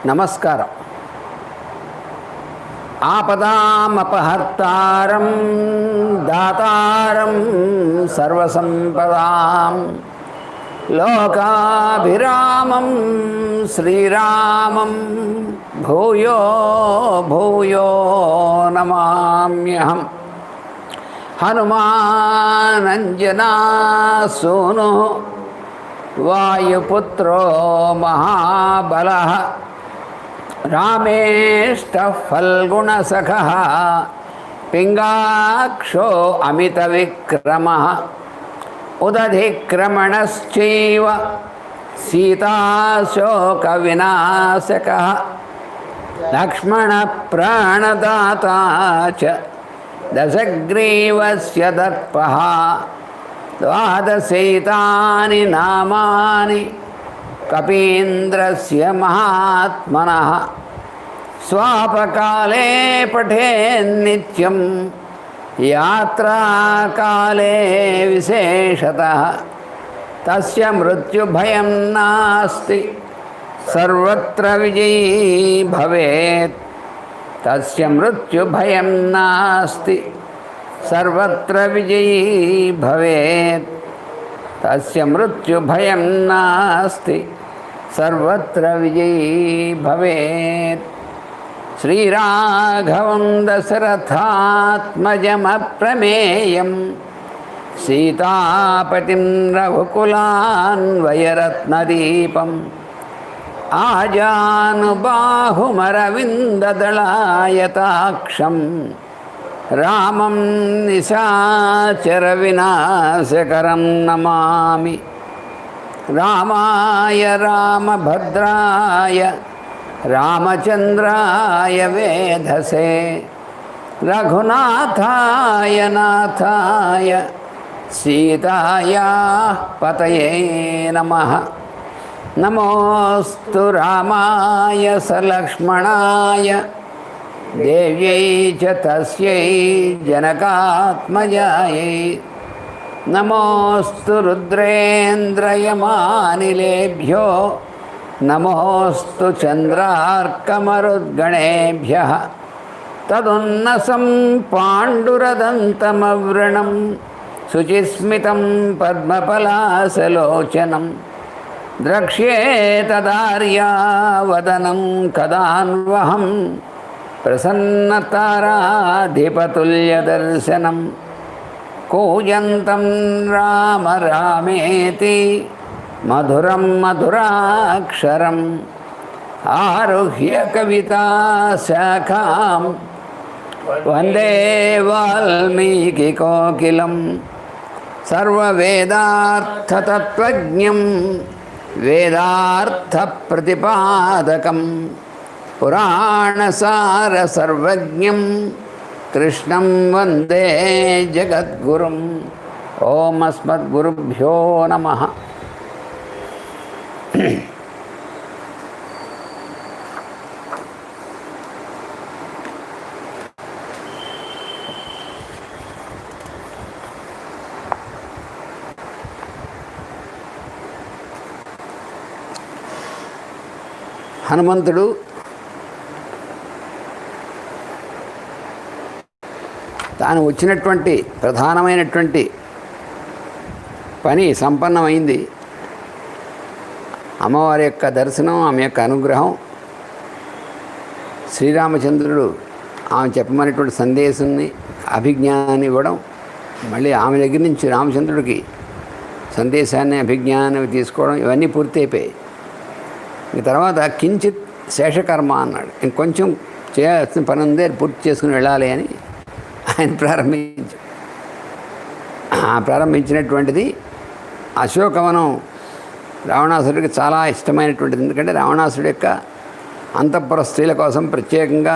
నమస్కారం. ఆపదామపహర్తారం దాతారం సర్వసంపదాం లోకాభిరామం శ్రీరామం భూయో భూయో నమామ్యహం. హనుమానంజనా సూను వాయుపుత్రో మహాబలః రామేష్టః ఫల్గుణసఖః పింగాక్షో అమితవిక్రమః ఉదధిక్రమణశ్చైవ సీతాశోకవినాశకः లక్ష్మణప్రాణదాతా చ దశగ్రీవస్య దర్పః ద్వాదశైతాని నామాని కపీంద్రస్య మహాత్మనః స్వాపకాలే పఠేన్నిత్యం యాత్రాకాలే విశేషతః తస్య మృత్యుభయం నాస్తి సర్వత్ర విజయీ భవేత్. తస్య మృత్యుభయం నాస్తి సర్వత్ర విజయీ భవేత్. తస్య మృత్యుభయం నాస్తి సర్వత్ర విజయీ భవేత్. శ్రీరాఘవం దశరథాత్మజమప్రమేయం సీతాపతిం రఘుకులాన్వయరత్నదీపం ఆజానుబాహుమరవిందదళాయతాక్షం రామం నిశాచరవినాశకరం నమామి. రామాయ రామభద్రాయ రామచంద్రాయ వేధసే రఘునాథాయ నాథాయ సీతాయా పతయే నమః. నమోస్తు రామాయ సలక్ష్మణాయ దేవ్యై చ తస్యై జనకాత్మజాయై. నమోస్తు రుద్రేంద్రయమానిలేభ్యో నమోస్తు చంద్రార్కమరుద్గణేభ్యః. తదున్నసం పాండురదంతమవ్రణం శుచిస్మితం పద్మపలాసలోచనం ద్రక్ష్యేతదార్యావదనం కదాన్వహం ప్రసన్నతారాధిపతుల్యదర్శనం. కూజంతం రామ రామేతి మధురం మధురాక్షరం ఆరుహ్య కవితాశాఖాం వందే వాల్మీకికోకిలం. సర్వవేదార్థతత్వజ్ఞం వేదార్థప్రతిపాదకం పురాణసారసర్వజ్ఞం కృష్ణం వందే జగద్గురుం. ఓం అస్మద్గురుభ్యో నమః. హనుమంతుడు తాను వచ్చినటువంటి ప్రధానమైనటువంటి పని సంపన్నమైంది. అమ్మవారి యొక్క దర్శనం, ఆమె యొక్క అనుగ్రహం, శ్రీరామచంద్రుడు ఆమె చెప్పమనేటువంటి సందేశాన్ని అభిజ్ఞానాన్ని ఇవ్వడం, మళ్ళీ ఆమె దగ్గర నుంచి రామచంద్రుడికి సందేశాన్ని అభిజ్ఞానాన్ని తీసుకోవడం, ఇవన్నీ పూర్తి అయిపోయాయి. ఇంక తర్వాత కించిత్ శేషకర్మ అన్నాడు. ఇంకొంచెం చేయాల్సిన పని ఉంది, పూర్తి చేసుకుని వెళ్ళాలి అని ఆయన ప్రారంభించినటువంటిది అశోకవనం రావణాసురుడికి చాలా ఇష్టమైనటువంటిది. ఎందుకంటే రావణాసురుడి యొక్క అంతఃపుర స్త్రీల కోసం ప్రత్యేకంగా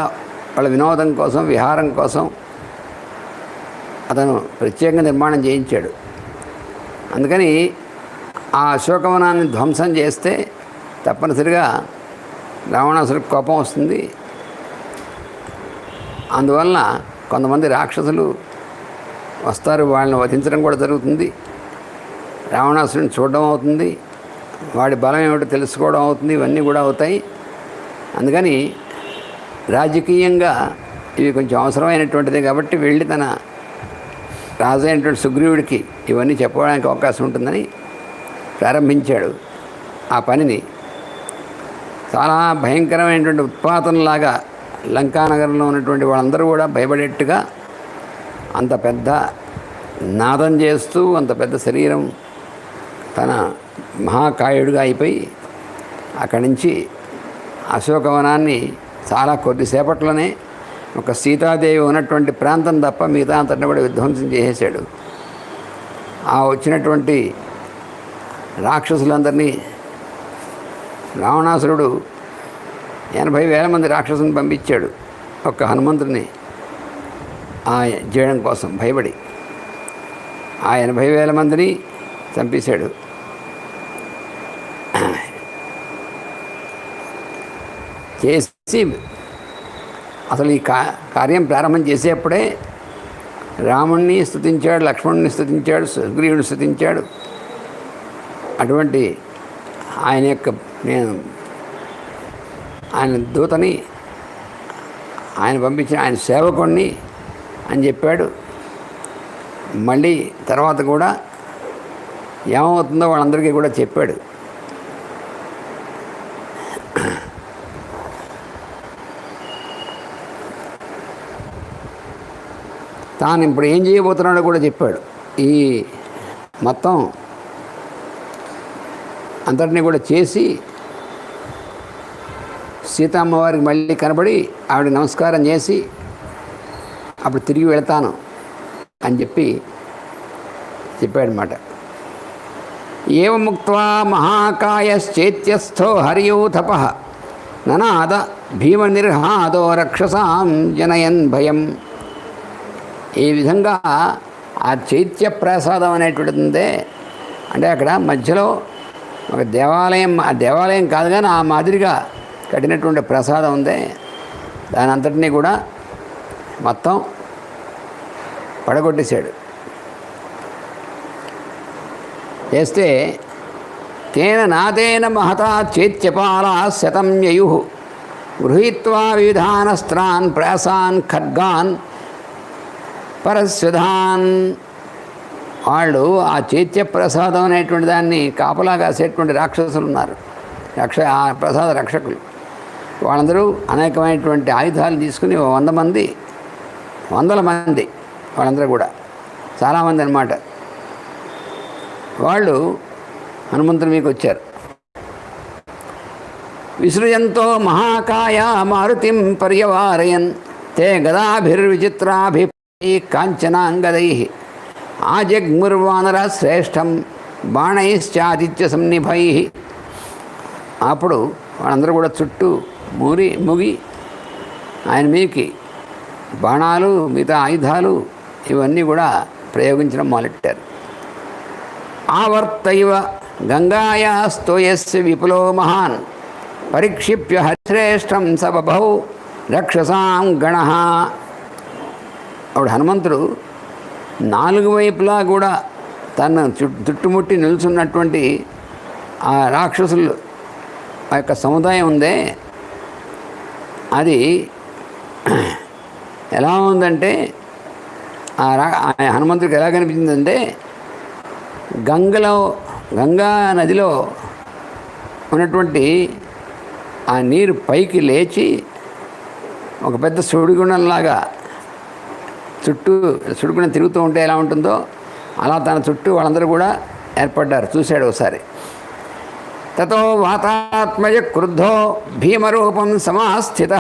వాళ్ళ వినోదం కోసం, విహారం కోసం అతను ప్రత్యేకంగా నిర్మాణం చేయించాడు. అందుకని ఆ అశోకవనాన్ని ధ్వంసం చేస్తే తప్పనిసరిగా రావణాసుడికి కోపం వస్తుంది. అందువలన కొంతమంది రాక్షసులు వస్తారు, వాళ్ళని వధించడం కూడా జరుగుతుంది. రావణాసురుని చూడడం అవుతుంది, వాడి బలం ఏమిటో తెలుసుకోవడం అవుతుంది. ఇవన్నీ కూడా అవుతాయి. అందుకని రాజకీయంగా ఇవి కొంచెం అవసరమైనటువంటిది కాబట్టి వెళ్ళి తన రాజు అయినటువంటి సుగ్రీవుడికి ఇవన్నీ చెప్పడానికి అవకాశం ఉంటుందని ప్రారంభించాడు ఆ పనిని. చాలా భయంకరమైనటువంటి ఉత్పాతంలాగా లంకానగరంలో ఉన్నటువంటి వాళ్ళందరూ కూడా భయపడేట్టుగా అంత పెద్ద నాదం చేస్తూ అంత పెద్ద శరీరం తన మహాకాయుడుగా అయిపోయి అక్కడి నుంచి అశోకవనాన్ని చాలా కొద్దిసేపట్లోనే ఒక సీతాదేవి ఉన్నటువంటి ప్రాంతం తప్ప మిగతా అంతటిని కూడా విధ్వంసం చేసేసాడు. ఆ వచ్చినటువంటి రాక్షసులందరినీ రావణాసురుడు 80,000 మంది రాక్షసుని పంపించాడు ఒక్క హనుమంతుడిని చేయడం కోసం భయపడి. ఆ 80,000 మందిని చంపేశాడు. చేసి అసలు ఈ కార్యం ప్రారంభం చేసేప్పుడే రాముణ్ణి స్తుతించాడు, లక్ష్మణుని స్తుతించాడు, సుగ్రీవుని స్తుతించాడు. అటువంటి ఆయన యొక్క ఆయన దూతని ఆయన పంపించిన ఆయన సేవకుణ్ణి అని చెప్పాడు. మళ్ళీ తర్వాత కూడా ఏమవుతుందో వాళ్ళందరికీ కూడా చెప్పాడు. తాను ఇప్పుడు ఏం చేయబోతున్నాడో కూడా చెప్పాడు. ఈ మొత్తం అంతటినీ కూడా చేసి సీతమ్మవారికి మళ్ళీ కనబడి ఆవిడ నమస్కారం చేసి అప్పుడు తిరిగి వెళతాను అని చెప్పాడనమాట. ఏవముక్త్వా మహాకాయశ్చేత్యస్థో హరియూథప ననాద భీమనిర్హాదో రక్షసాం జనయన్ భయం. ఈ విధంగా ఆ చైత్య ప్రసాదం అనేటువంటిది ఉందే, అంటే అక్కడ మధ్యలో ఒక దేవాలయం, ఆ దేవాలయం కాదు కానీ ఆ మాదిరిగా కట్టినటువంటి ప్రసాదం ఉందే, దాని అంతటినీ కూడా మొత్తం పడగొట్టేశాడు. చేస్తే తేన నాతేన మహతా చైత్యపాలా శతం యయు గృహీత్వా వివిధానస్త్రాన్ ప్రాసాన్ ఖడ్గాన్ పరస్వధాన్. వాళ్ళు ఆ చైత్య ప్రసాదం అనేటువంటి దాన్ని కాపలా కాసేటువంటి రాక్షసులు ఉన్నారు, ఆ ప్రసాద రక్షకులు. వాళ్ళందరూ అనేకమైనటువంటి ఆయుధాలు తీసుకుని 100 మంది, వందల మంది, వాళ్ళందరూ కూడా చాలామంది అన్నమాట. వాళ్ళు హనుమంతుని మీకు వచ్చారు. విసృజంతో మహాకాయ మారుతిం పర్యవారయన్ తే గదాభిర్విచిత్రాభి కాంచనాంగదై ఆజగ్ముర్వానర శ్రేష్టం బాణైశ్చాదిత్య సన్నిభై. అప్పుడు వాళ్ళందరూ కూడా చుట్టూ ముగి ఆయన మీకి బాణాలు, మిగతా ఆయుధాలు ఇవన్నీ కూడా ప్రయోగించడం మొదలెట్టారు. ఆవర్తైవ గంగాయా స్తోయస్య విపులో మహాన్ పరిక్షిప్య హరిశ్రేష్టం సబభౌ రక్షసాం గణ. అప్పుడు హనుమంతుడు 4 వైపులా కూడా తన చుట్టుముట్టి నిలుచున్నటువంటి ఆ రాక్షసులు ఆ యొక్క సముదాయం ఉందే, అది ఎలా ఉందంటే హనుమంతుడికి ఎలా కనిపించిందంటే గంగా నదిలో ఉన్నటువంటి ఆ నీరు పైకి లేచి ఒక పెద్ద సుడిగుండంలాగా సుడిగుండం తిరుగుతూ ఉంటే ఎలా ఉంటుందో అలా తన చుట్టూ వాళ్ళందరూ కూడా ఏర్పడ్డారు. చూశాడు ఒకసారి. తతో వాతాత్మజ క్రుద్ధో భీమరూపం సమాస్థిత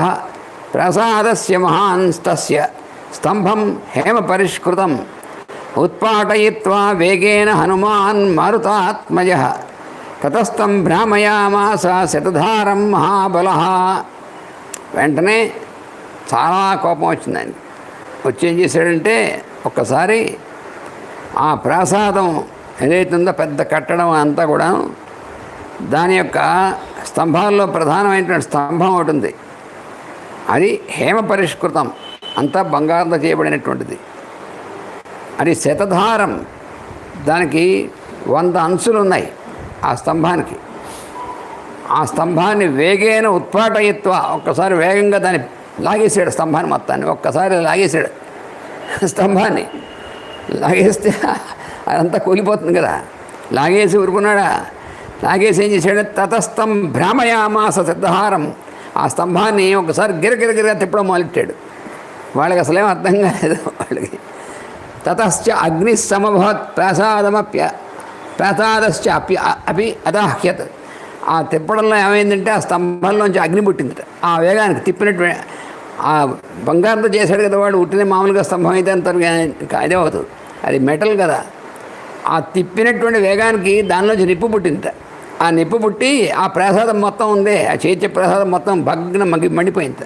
ప్రసాదస్య మహాంస్తస్య స్తంభం హేమ పరిష్కృతం ఉత్పాటయిత్వా వేగేన హనుమాన్ మారుతాత్మజ తతస్థం భ్రామయామాస శతధారం మహాబల. వెంటనే చాలా కోపం వచ్చిందండి. వచ్చి ఏం చేశాడంటే ఒక్కసారి ఆ ప్రాసాదం ఏదైతుందో పెద్ద కట్టడం అంతా కూడా దాని యొక్క స్తంభాల్లో ప్రధానమైనటువంటి స్తంభం ఒకటి ఉంది. అది హేమ పరిష్కృతం, అంతా బంగారంతో చేయబడినటువంటిది. అది శతధారం, దానికి 100 అంచులు ఉన్నాయి ఆ స్తంభానికి. ఆ స్తంభాన్ని వేగేన ఉత్పాటయత్వ, ఒక్కసారి వేగంగా దాన్ని లాగేసాడు, స్తంభాన్ని మొత్తాన్ని ఒక్కసారి లాగేసాడు. స్తంభాన్ని లాగేస్తే అదంతా కూలిపోతుంది కదా, లాగేసి ఊరుకున్నాడా. లాగేసి ఏం చేశాడు, తతస్థం భ్రామయామాస సిద్ధహారం, ఆ స్తంభాన్ని ఒకసారి గిరగిరగిరగా తిప్పడం మొదలెట్టాడు. వాళ్ళకి అసలేం అర్థం కాలేదు వాళ్ళకి. తతశ్చ అగ్ని సమభవత్ ప్రసాదశ్చ అపి అదాహ్యత్, ఆ తిప్పడంలో ఏమైందంటే ఆ స్తంభంలోంచి అగ్ని పుట్టిందట. ఆ వేగానికి తిప్పినట్టు ఆ బంగారంతో చేశాడు కదా వాడు, ఉట్టిన మామూలుగా స్తంభం అయితే అంత అదే అవుతుంది, అది మెటల్ కదా. ఆ తిప్పినటువంటి వేగానికి దానిలోంచి నిప్పు పుట్టిందట. ఆ నిప్పు పుట్టి ఆ ప్రసాదం మొత్తం ఉందే, ఆ చేర్చే ప్రసాదం మొత్తం భగ్న మండిపోయింది,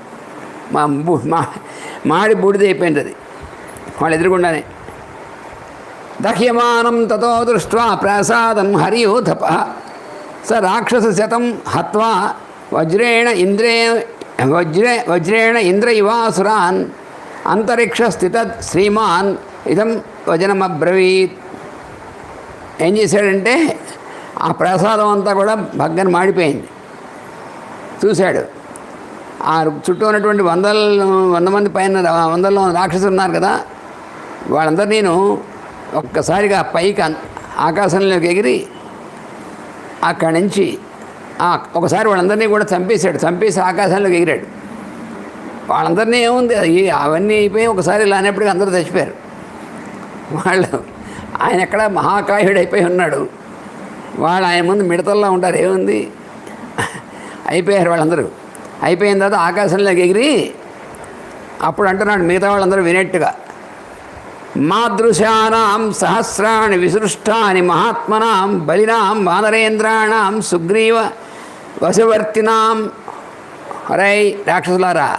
మాడి బూడిదైపోయింది అది వాళ్ళు ఎదురుగుండానే. దహ్యమానం తతో దృష్ట్వా ప్రసాదం హరియూథప స రాక్షస శతం హత్వా వజ్రేణ ఇంద్ర ఇవాసురాన్ అంతరిక్ష స్థిత శ్రీమాన్ ఇదం వచనమబ్రవీత్. ఏం చేశాడంటే ఆ ప్రసాదం అంతా కూడా భగ్గన మాడిపోయింది. చూశాడు ఆ చుట్టూ ఉన్నటువంటి 100 మంది పైన 100లో రాక్షసులు ఉన్నారు కదా, వాళ్ళందరూ నేను ఒక్కసారిగా పైకి ఆకాశంలోకి ఎగిరి అక్కడి నుంచి ఒకసారి వాళ్ళందరినీ కూడా చంపేసి ఆకాశంలోకి ఎగిరాడు. వాళ్ళందరినీ ఏముంది అవన్నీ అయిపోయి ఒకసారి ఇలా అనేప్పటికీ అందరూ చచ్చిపోయారు. ఆయన ఎక్కడ మహాకాయుడు అయిపోయి ఉన్నాడు, వాళ్ళు ఆయన ముందు మిడతల్లా ఉంటారు, ఏముంది అయిపోయారు వాళ్ళందరూ. అయిపోయిన తర్వాత ఆకాశంలోకి ఎగిరి అప్పుడు అంటున్నాడు మిగతా వాళ్ళందరూ వినేట్టుగా, మాదృశానాం సహస్రాణి విసృష్టాని మహాత్మనాం బలినాం వానరేంద్రాణం సుగ్రీవ వశవర్తినాం. హరై రాక్షసులారా,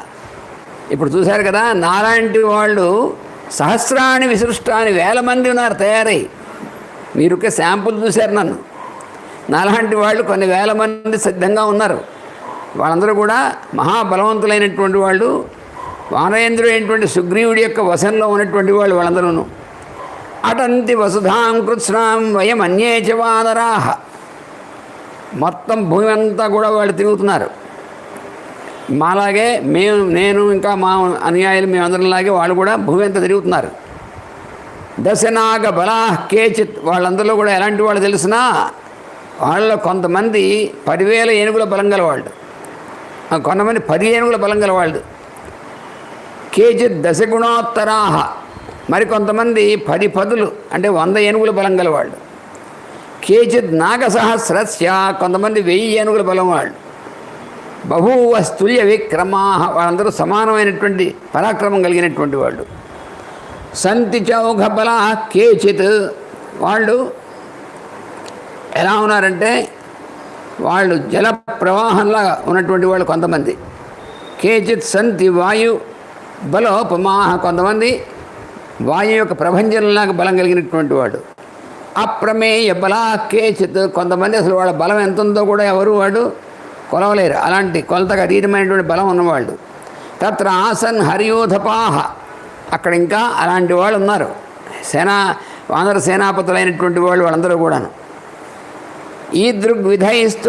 ఇప్పుడు చూశారు కదా, నాలాంటి వాళ్ళు సహస్రాణి విసృష్టాని 1000 మంది ఉన్నారు తయారై. మీరుకే శాంపుల్ చూశారు నన్ను. నాలాంటి వాళ్ళు కొన్ని 1000 మంది సిద్ధంగా ఉన్నారు. వాళ్ళందరూ కూడా మహాబలవంతులైనటువంటి వాళ్ళు, వానరేంద్రుడు అయినటువంటి సుగ్రీవుడి యొక్క వశంలో ఉన్నటువంటి వాళ్ళు వాళ్ళందరూ. అటంతి వసుధాం కృత్స్నాం వయం అన్యే చ వానరాహ, మొత్తం భూమి అంతా కూడా వాళ్ళు తిరుగుతున్నారు. మాలాగే నేను ఇంకా మా అనుయాయులు మేమందరిలాగే వాళ్ళు కూడా భూమి అంతా తిరుగుతున్నారు. దశనాగ బలా కేచిత్, వాళ్ళందరిలో కూడా ఎలాంటి వాళ్ళు తెలిసినా వాళ్ళలో కొంతమంది 10,000 ఏనుగుల బలం గలవాళ్ళు, కొంతమంది 10 ఏనుగుల బలం గలవాళ్ళు. కేచిత్ దశగుణోత్తరాహ, మరికొంతమంది 10 పదులు అంటే 100 ఏనుగుల బలం గలవాళ్ళు. కేచిత్ నాగసహస్రస్య, కొంతమంది 1000 ఏనుగుల బలం వాళ్ళు. బహూవ స్తుల్య విక్రమాహ, వాళ్ళందరూ సమానమైనటువంటి పరాక్రమం కలిగినటువంటి వాళ్ళు. సంతి చౌఘ బల కేచిత్, వాళ్ళు ఎలా ఉన్నారంటే వాళ్ళు జల ప్రవాహంలా ఉన్నటువంటి వాళ్ళు కొంతమంది. కేచిత్ సంతి వాయు బలోపమాహ, కొంతమంది వాయు యొక్క ప్రభంజనంలాగా బలం కలిగినటువంటి వాడు. అప్రమేయ బలా కేచిత్, కొంతమంది అసలు వాళ్ళ బలం ఎంత ఉందో కూడా ఎవరు వాడు కొలవలేరు, అలాంటి కొలతగా అతీతమైనటువంటి బలం ఉన్నవాళ్ళు. తత్ర ఆసన్ హరియోధపాహ, అక్కడ ఇంకా అలాంటి వాళ్ళు ఉన్నారు, వానర సేనాపతులైనటువంటి వాళ్ళు వాళ్ళందరూ కూడాను. ఈదృగ్విధైస్తు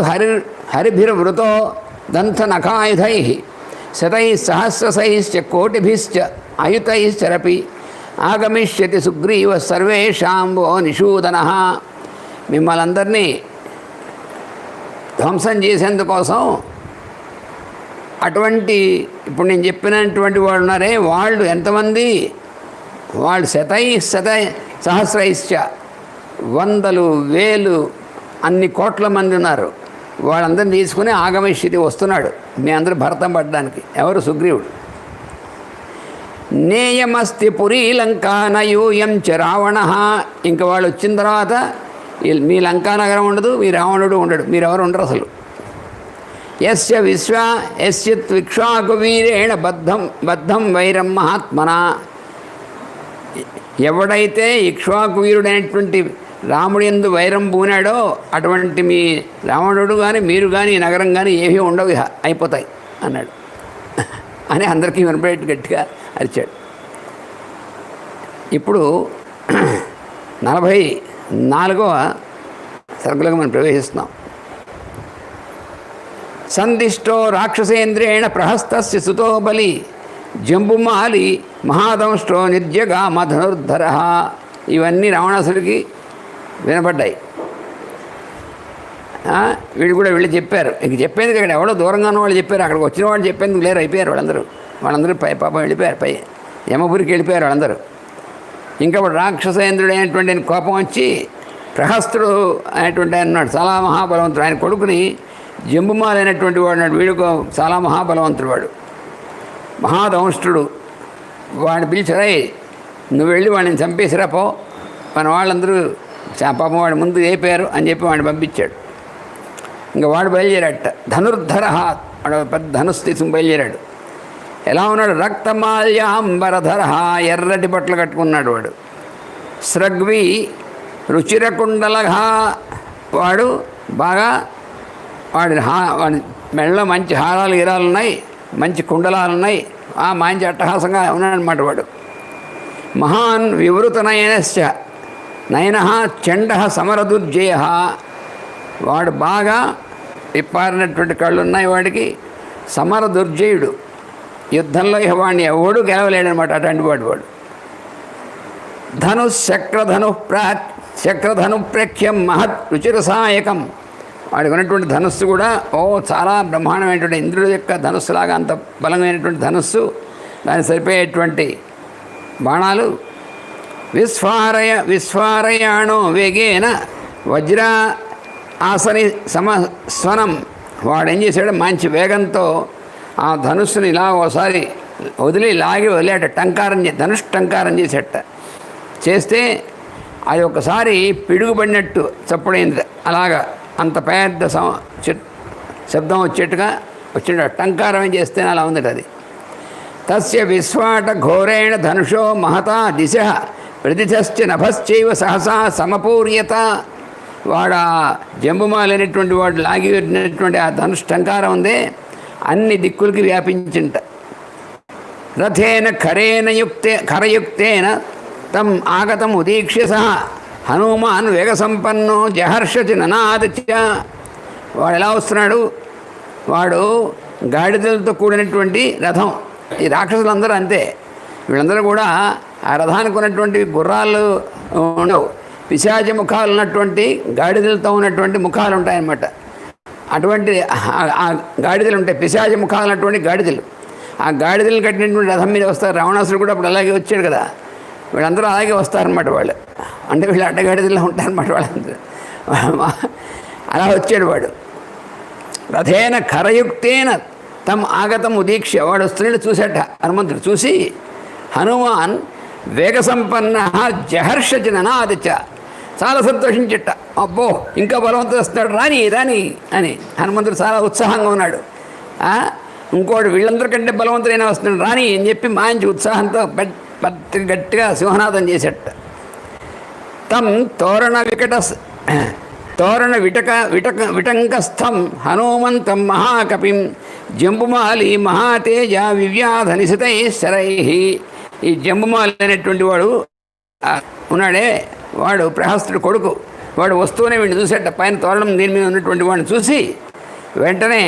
హరిభిర్వృతో దంతనఖాయుధై శతై సహస్రశైశ్చ కోటిభిశ్చ అయుతైశ్చరపి ఆగమిష్యతి సుగ్రీవ సర్వేషాంబో నిషూదన. మిమ్మల్ని అందరినీ ధ్వంసం చేసేందుకోసం అటువంటి ఇప్పుడు నేను చెప్పినటువంటి వాళ్ళు ఉన్నారే, వాళ్ళు ఎంతమంది, వాళ్ళు శతై సహస్రైశ్చ, 100,000 1000 అన్ని కోట్ల మంది ఉన్నారు. వాళ్ళందరినీ తీసుకుని ఆగమేశ్వరి వస్తున్నాడు మీ అందరూ భరతం పడడానికి. ఎవరు? సుగ్రీవుడు. నేయమస్తి పురీ లంకా నయూయం చ రావణ, ఇంక వాళ్ళు వచ్చిన తర్వాత మీ లంకానగరం ఉండదు, మీ రావణుడు ఉండడు, మీరెవరు ఉండరు అసలు. యస్యత్ విక్ష్వాకు వీరేణ బద్ధం వైరం మహాత్మన, ఎవడైతే ఇక్ష్వాకు వీరుడైనటువంటి రాముడి యందు వైరం పూనాడో అటువంటి మీ రావణుడు కానీ మీరు కానీ ఈ నగరం కానీ ఏవీ ఉండవు, అయిపోతాయి అన్నాడు అని అందరికీ వినపడేట్టు గట్టిగా అరిచాడు. ఇప్పుడు 44వ సర్గలోకి మనం ప్రవేశిస్తున్నాం. సందిష్టో రాక్షసేంద్రేణ ప్రహస్తస్య సుతో బలి జంబుమాలి మహాదంష్టో నిర్జగామ ధనుర్ధర. ఇవన్నీ రావణాసుడికి వినపడ్డాయి. వీళ్ళు కూడా వెళ్ళి చెప్పారు. ఇంక చెప్పేందుకు ఇక్కడ ఎవడో దూరంగా ఉన్న వాళ్ళు చెప్పారు. అక్కడికి వచ్చిన వాళ్ళు చెప్పేందుకు లేరు, అయిపోయారు వాళ్ళందరూ పాపం వెళ్ళిపోయారు, యమపురికి వెళ్ళిపోయారు వాళ్ళందరూ. ఇంకా రాక్షసేంద్రుడు అయినటువంటి ఆయన కోపం వచ్చి ప్రహస్తుడు అనేటువంటి ఆయన ఉన్నాడు, చాలా మహాబలవంతుడు. ఆయన కొడుకుని జంబుమాలి అయినటువంటి వాడు నాడు, వీడుకో చాలా మహాబలవంతుడు, వాడు మహాదంష్టుడు. వాడిని పిలిచారా, నువ్వు వెళ్ళి వాడిని చంపేసిరా పో, మన వాళ్ళందరూ పాపం వాడి ముందు అయిపోయారు అని చెప్పి వాడిని పంపించాడు. ఇంకా వాడు బయలుదేరాట. ధనుర్ధర, వాడు పెద్ద ధనుస్సు తీసుకుని బయలుదేరాడు. ఎలా ఉన్నాడు? రక్తమాల్యాంబరధర, ఎర్రటి బట్టలు కట్టుకున్నాడు వాడు. స్రగ్వి రుచిరకుండలఘా, వాడు బాగా వాడి మెడలో మంచి హారాలు గిరాలు ఉన్నాయి, మంచి కుండలాలు ఉన్నాయి, మంచి అట్టహాసంగా ఉన్నాడనమాట వాడు. మహాన్ వివృతనయనశ్చ నయన చండ సమరదుర్జయ, వాడు బాగా విప్పారినటువంటి కళ్ళు ఉన్నాయి వాడికి. సమరదుర్జయుడు, యుద్ధంలో వాడిని ఎవడు గెలవలేడనమాట, అటువంటి వాడు. శక్రధను ప్రేక్ష్యం మహత్ రుచిరసాయకం, వాడికి ఉన్నటువంటి ధనుస్సు కూడా చాలా బ్రహ్మాండమైనటువంటి ఇంద్రుడి యొక్క ధనుస్సులాగా అంత బలమైనటువంటి ధనుస్సు, దానికి సరిపోయేటువంటి బాణాలు. విస్ఫారయాణో వేగేన వజ్ర ఆసని సమస్వనం, వాడు ఏం చేశాడు? మంచి వేగంతో ఆ ధనుస్సుని ఇలా ఒకసారి వదిలేట, టంకారం చేసేట. చేస్తే అది ఒకసారి పిడుగుపడినట్టు చప్పుడైంది, అలాగా అంత పెద్ద శబ్దం వచ్చేట్టుగా వచ్చిన టంకారం చేస్తేనే అలా ఉందట అది. తస్య విస్ఫాట ఘోరేణ ధనుషో మహతా దిశ ప్రతిశ్చ నభశ్చైవ సహసా సమపూర్యత, వాడు జంబుమాలైనటువంటి వాడు లాగినటువంటి ఆ ధనుష్ టంకారం ఉందే అన్ని దిక్కులకి వ్యాపించింట. రథేన ఖరయుక్తేన తం ఆగతం ఉదీక్ష్య సహ హనుమాన్ వేగసంపన్నో జహర్షతి ననాదచ, వాడు ఎలా వస్తున్నాడు? వాడు గాడిదలతో కూడినటువంటి రథం. ఈ రాక్షసులందరూ అంతే, వీళ్ళందరూ కూడా ఆ రథానికి ఉన్నటువంటి గుర్రాలు ఉండవు, పిశాచ ముఖాలు ఉన్నటువంటి గాడిదలతో ఉన్నటువంటి ముఖాలు ఉంటాయన్నమాట. అటువంటి ఆ గాడిదలు ఉంటాయి, పిశాచ ముఖాలు ఉన్నటువంటి గాడిదలు. ఆ గాడిదలు కట్టినటువంటి రథం మీద వస్తారు. రావణాసుడు కూడా అప్పుడు అలాగే వచ్చాడు కదా, వీళ్ళందరూ అలాగే వస్తారనమాట. వాళ్ళు అంటే వీళ్ళు అడ్డగాడిదల్లో ఉంటారనమాట వాళ్ళందరూ. అలా వచ్చాడు వాడు. రథేన ఖరయుక్తేన తమ్ ఆగతం ఉదీక్ష, వాడు వస్తున్నాడు చూసేట హనుమంతుడు. చూసి హనుమాన్ వేగసంపన్న జహర్షచి ననాదచ, చాలా సంతోషించట. అబ్బో ఇంకా బలవంతుడు వస్తున్నాడు, రాని అని హనుమంతుడు చాలా ఉత్సాహంగా ఉన్నాడు. ఇంకోటి వీళ్ళందరికంటే బలవంతుడైనా వస్తున్నాడు, రాని అని చెప్పి మంచి ఉత్సాహంతో గట్టిగా సింహనాదం చేసేట. తం తోరణ విటంకస్థం హనుమంతం మహాకపిం జంబుమాలి మహాతేజ వివ్యాధ నిశితై శరై. ఈ జంబుమాలి అనేటువంటి వాడు ఉన్నాడే, వాడు ప్రహస్తుడి కొడుకు. వాడు వస్తూనే వీడిని చూసేట, పైన తోరణం దీని మీద ఉన్నటువంటి వాడిని చూసి వెంటనే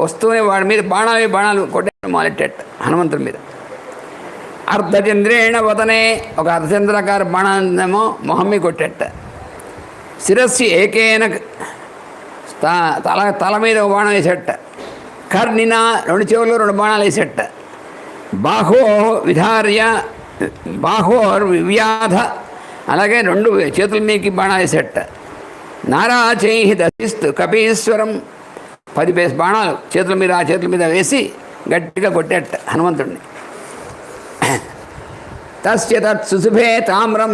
వస్తూనే వాడి మీద బాణాలు కొట్టే మొదలెట్టేట హనుమంతుడి మీద. అర్ధచంద్రేణ వదనే, ఒక అర్ధచంద్రాకార బాణాన్నేమో మొహం మీద కొట్టేట. శిరస్సు ఏకేన, తల మీద ఒక బాణం వేసేట. కర్ణిన, రెండు చెవుల్లో రెండు బాణాలు వేసేట. బాహోర్ వివ్యాధ, అలాగే రెండు చేతుల మీదకి బాణాలు వేసేట. నారాచై దశిస్తు కపీశ్వరం, 10 బాణాలు చేతుల మీద వేసి గట్టిగా కొట్టేట హనుమంతుడిని. తస్య తత్ సుశుభే తామ్రం